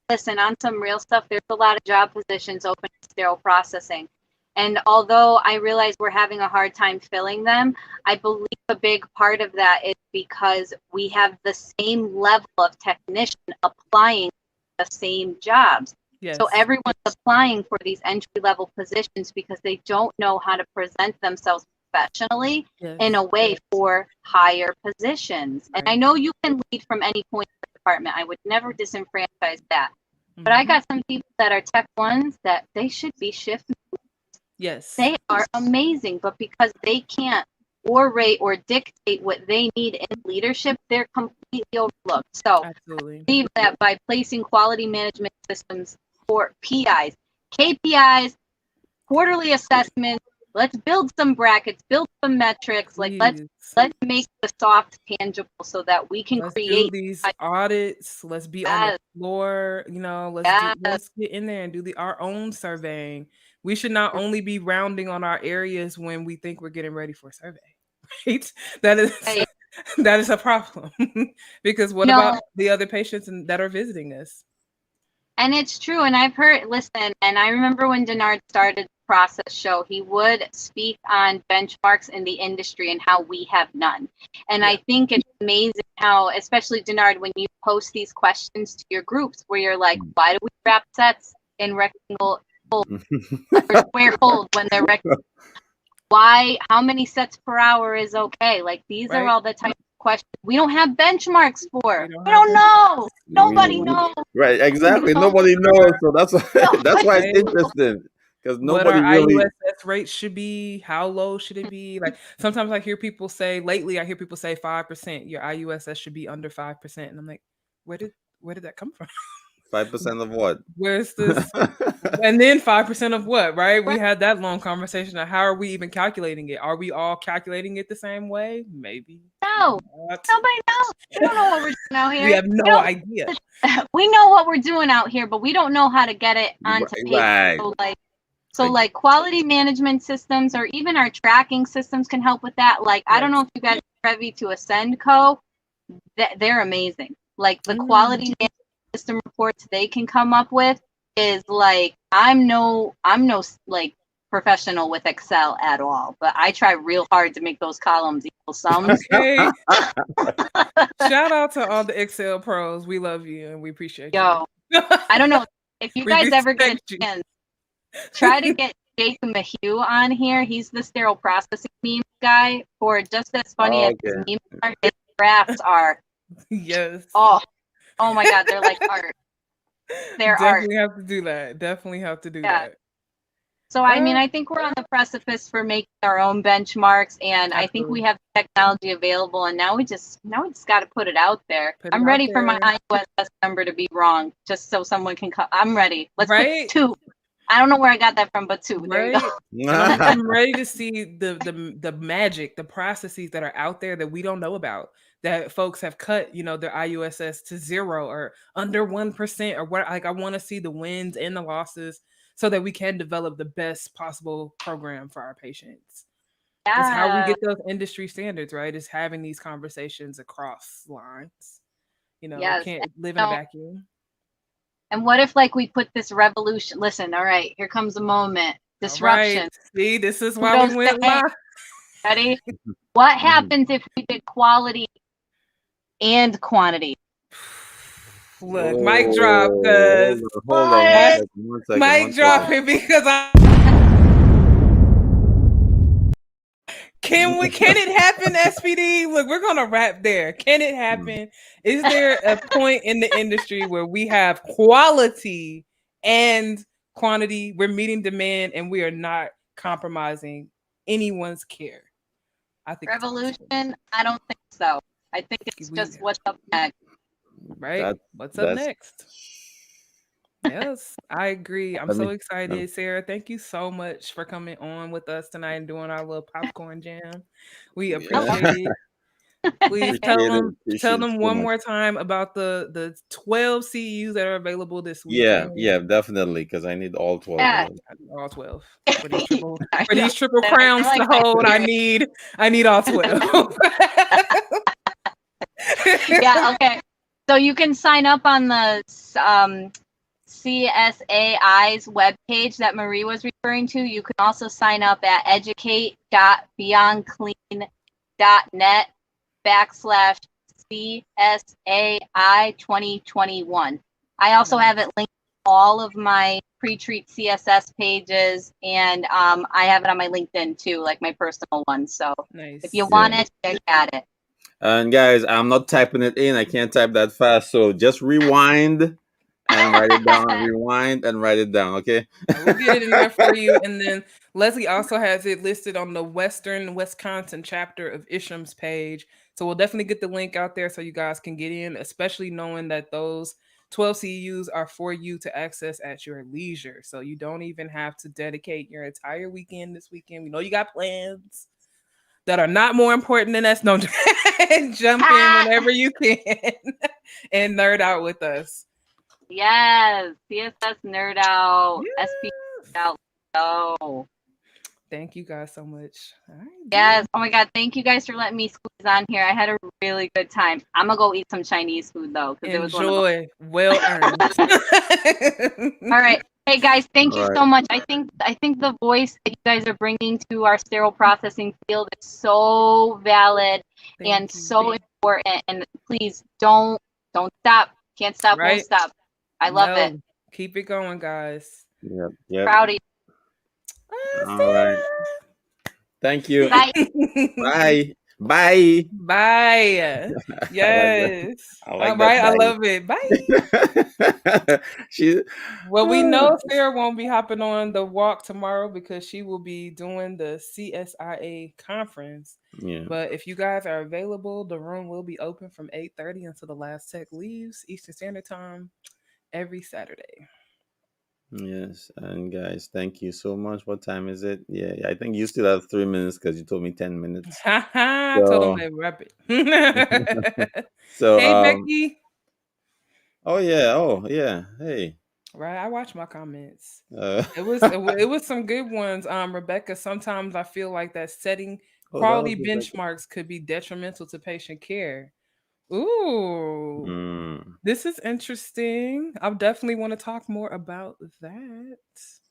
listen, on some real stuff, there's a lot of job positions open in sterile processing. And although I realize we're having a hard time filling them, I believe a big part of that is because we have the same level of technician applying the same jobs. Yes. So everyone's applying for these entry-level positions because they don't know how to present themselves professionally in a way for higher positions. Right. And I know you can lead from any point in the department. I would never disenfranchise that. Mm-hmm. But I got some people that are tech ones that they should be shift. Yes. They are amazing, but because they can't orate or dictate what they need in leadership, they're completely overlooked. So absolutely. I believe that by placing quality management systems for PIs, KPIs, quarterly assessments, let's build some brackets, build some metrics. Like let's make the soft tangible so that we can create do these audits. Let's be on the floor. Let's get in there and do our own surveying. We should not only be rounding on our areas when we think we're getting ready for a survey, right? That is a problem because what about the other patients that are visiting us? And it's true. And I've heard, listen, and I remember when Deannard started the process show, he would speak on benchmarks in the industry and how we have none. And I think it's amazing how, especially Deannard, when you post these questions to your groups where you're like, why do we wrap sets in rectangle or square folds when they're rectangle? Why, how many sets per hour is okay? Like these are all the type of questions we don't have benchmarks for. We don't We have don't know. Nobody We- knows. Right, exactly. knows. Nobody knows, so that's that's why it's Right. interesting because What nobody our really. IUSS rates should be, how low should it be? Like sometimes I hear people say, lately I hear people say 5%, your IUSS should be under 5%. And I'm like, where did that come from? 5% of what? Where's this? And then 5% of what, right? We Right. had that long conversation of how are we even calculating it? Are we all calculating it the same way? Maybe. No. Not. Nobody knows. We don't know what we're doing out here. We have no idea. We know what we're doing out here, but we don't know how to get it onto paper. Right. So like quality management systems or even our tracking systems can help with that. Like I don't know if you guys are privy to Ascendco. They're amazing. Like the quality management system reports they can come up with is like I'm no like professional with Excel at all, but I try real hard to make those columns equal sums. Okay. Shout out to all the Excel pros. We love you and we appreciate Yo, you. I don't know if you We guys ever get respect a you. chance. Try to get Jake Mahue on here. He's the sterile processing meme guy. For just as funny as his memes are, his graphs are. Yes. Oh my God, they're like art. They're Definitely art. have to do that. Definitely have to do Yeah. that. So I mean, I think we're on the precipice for making our own benchmarks, and I think we have the technology available. And now we just got to put it out there. I'm ready for my IUSS number to be wrong, just so someone can come. I'm ready. Let's put 2. I don't know where I got that from, but 2. There you go. I'm ready to see the magic, the processes that are out there that we don't know about. That folks have cut, their IUSS to 0 or under 1% or what. Like I want to see the wins and the losses so that we can develop the best possible program for our patients. That's how we get those industry standards, right? Is having these conversations across lines. We can't live in a vacuum. And what if like we put this revolution? Listen, all right, here comes a moment. Disruption. Right. See, this is why we went live. Ready? What happens if we did quality and quantity? Look, mic drop, cuz. Hold on. One second. Mic drop it because Can it happen, SPD? Look, we're gonna wrap there. Can it happen? Is there a point in the industry where we have quality and quantity? We're meeting demand and we are not compromising anyone's care. I think revolution. I don't think so. I think it's just what's up next. Right? What's up next? Yes, I agree. I'm so excited, Sarah. Thank you so much for coming on with us tonight and doing our little popcorn jam. We appreciate it. Please tell them one more time about the 12 CEUs that are available this week. Yeah, definitely, because I need all 12. Yeah. All 12 for these triple crowns to hold. I need all 12. Yeah. Okay. So you can sign up on the CSAI's webpage that Marie was referring to. You can also sign up at educate.beyondclean.net/CSAI 2021. I also have it linked to all of my pre-treat CSS pages, and I have it on my LinkedIn too, like my personal one. So if you want it, you got it. And guys, I'm not typing it in. I can't type that fast. So just rewind and write it down. Rewind and write it down. Okay. We'll get it in there for you. And then Leslie also has it listed on the Western Wisconsin chapter of Isham's page. So we'll definitely get the link out there so you guys can get in, especially knowing that those 12 CEUs are for you to access at your leisure. So you don't even have to dedicate your entire weekend this weekend. We know you got plans that are not more important than us. No, jump in whenever you can and nerd out with us. Yes, CSS nerd out, SP out. Oh, thank you guys so much. All right, yes. Oh my God, thank you guys for letting me squeeze on here. I had a really good time. I'm gonna go eat some Chinese food though, because it was enjoy. Well earned. All right. Hey guys, thank you so much. I think the voice that you guys are bringing to our sterile processing field is so valid and so important. And please don't stop. Can't stop, won't stop. I love it. Keep it going, guys. Yep. Proud of you. All right. Thank you. Bye. Bye. Bye. Bye. I like that. Yes. I All like that. right. I love it. Bye. Bye. She. Well, we know Sarah won't be hopping on the walk tomorrow because she will be doing the CSIA conference. Yeah. But if you guys are available, the room will be open from 8:30 until the last tech leaves Eastern Standard Time every Saturday. Yes. And guys, thank you so much. What time is it? Yeah. I think you still have 3 minutes because you told me 10 minutes. I told them So. they wrap it. So. Hey, Becky. Oh yeah. Oh yeah. Hey. Right, I watch my comments. Uh, It was some good ones. Rebecca, sometimes I feel like that setting oh, that was quality Rebecca. benchmarks could be detrimental to patient care. Ooh, Mm. this is interesting. I definitely want to talk more about that.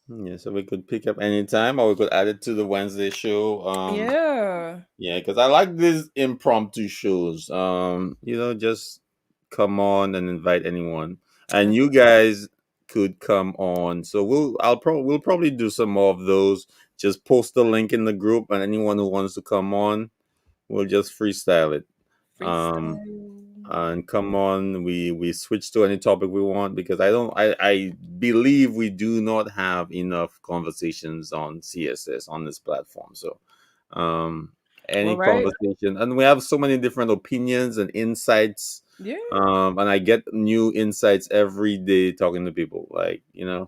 Yeah. So we could pick up anytime, or we could add it to the Wednesday show. Yeah. Yeah, because I like these impromptu shows. Just come on and invite anyone, and you guys could come on. So we'll probably do some more of those. Just post the link in the group, and anyone who wants to come on, we'll just freestyle it. Um, Freestyle. and come on, we switch to any topic we want because I believe we do not have enough conversations on CSS on this platform. So um Well, any right. conversation, and we have so many different opinions and insights, Yeah. and I get new insights every day talking to people, like Yeah.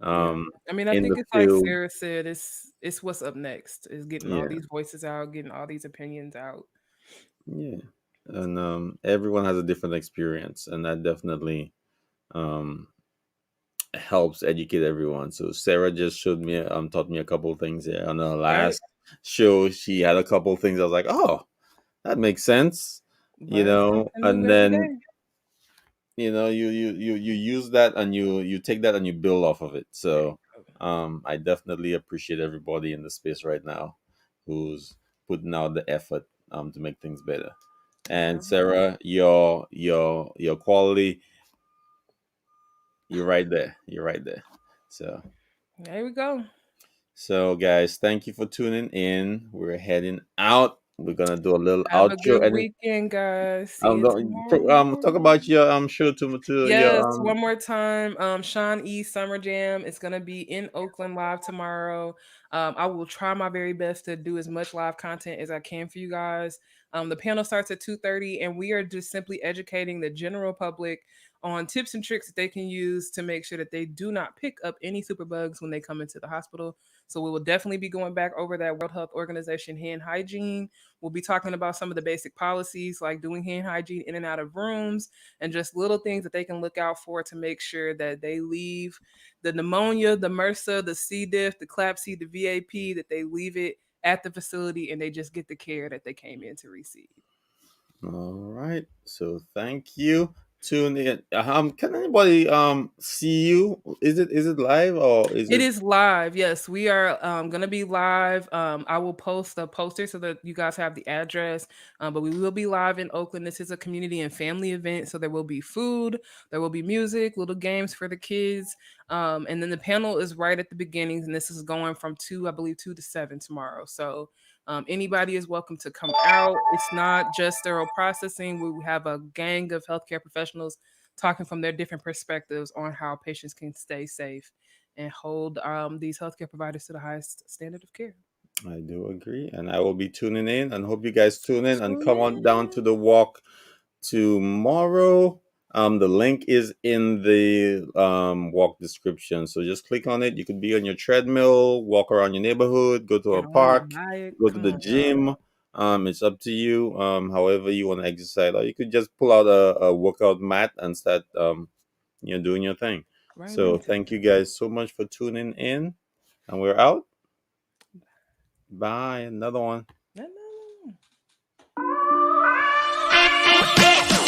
um I mean, I in think the it's like field. Sarah said, it's what's up next is getting all Yeah, these voices out, getting all these opinions out. yeah, and everyone has a different experience, and that definitely um helps educate everyone. So Sarah just showed me, taught me a couple of things there. On the Right. last show, she had a couple of things. I was like, oh, that makes sense, Learn something new and every then day. you use that, and you take that and you build off of it. There you So go. I definitely appreciate everybody in the space right now who's putting out the effort to make things better. And All Sarah, your quality, you're right there. You're right there. So right. There we go. guys, thank you for tuning in. We're heading out. We're gonna do a little Have a outro. good And weekend, guys. See you talk tomorrow. about your show to your Yes, one more time. Sean E. Summer Jam is gonna be in Oakland live tomorrow. I will try my very best to do as much live content as I can for you guys. The panel starts at 2:30, and we are just simply educating the general public on tips and tricks that they can use to make sure that they do not pick up any superbugs when they come into the hospital. So we will definitely be going back over that World Health Organization hand hygiene. We'll be talking about some of the basic policies like doing hand hygiene in and out of rooms and just little things that they can look out for to make sure that they leave the pneumonia, the MRSA, the C. diff, the CLABSI, the VAP, that they leave it at the facility and they just get the care that they came in to receive. All right. So thank you. Tune in. Can anybody see you? Is it live or is It it? is live. Yes, we are going to be live. I will post a poster so that you guys have the address. But we will be live in Oakland. This is a community and family event. So there will be food, there will be music, little games for the kids. And then the panel is right at the beginnings. And this is going from 2, I believe, 2 to 7 tomorrow. So anybody is welcome to come out. It's not just sterile processing. We have a gang of healthcare professionals talking from their different perspectives on how patients can stay safe and hold these healthcare providers to the highest standard of care. I do agree, and I will be tuning in, and hope you guys tune in and Tune come on down in. to the walk tomorrow. The link is in the walk description, so just click on it. You could be on your treadmill, walk around your neighborhood, go to Get a on your park, bike. go to Come the on, y'all. gym. It's up to you. However you want to exercise, or you could just pull out a workout mat and start doing your thing. Right, let So me tell thank you guys so much for tuning in, and we're out. Bye. Another one. you. No, no, no.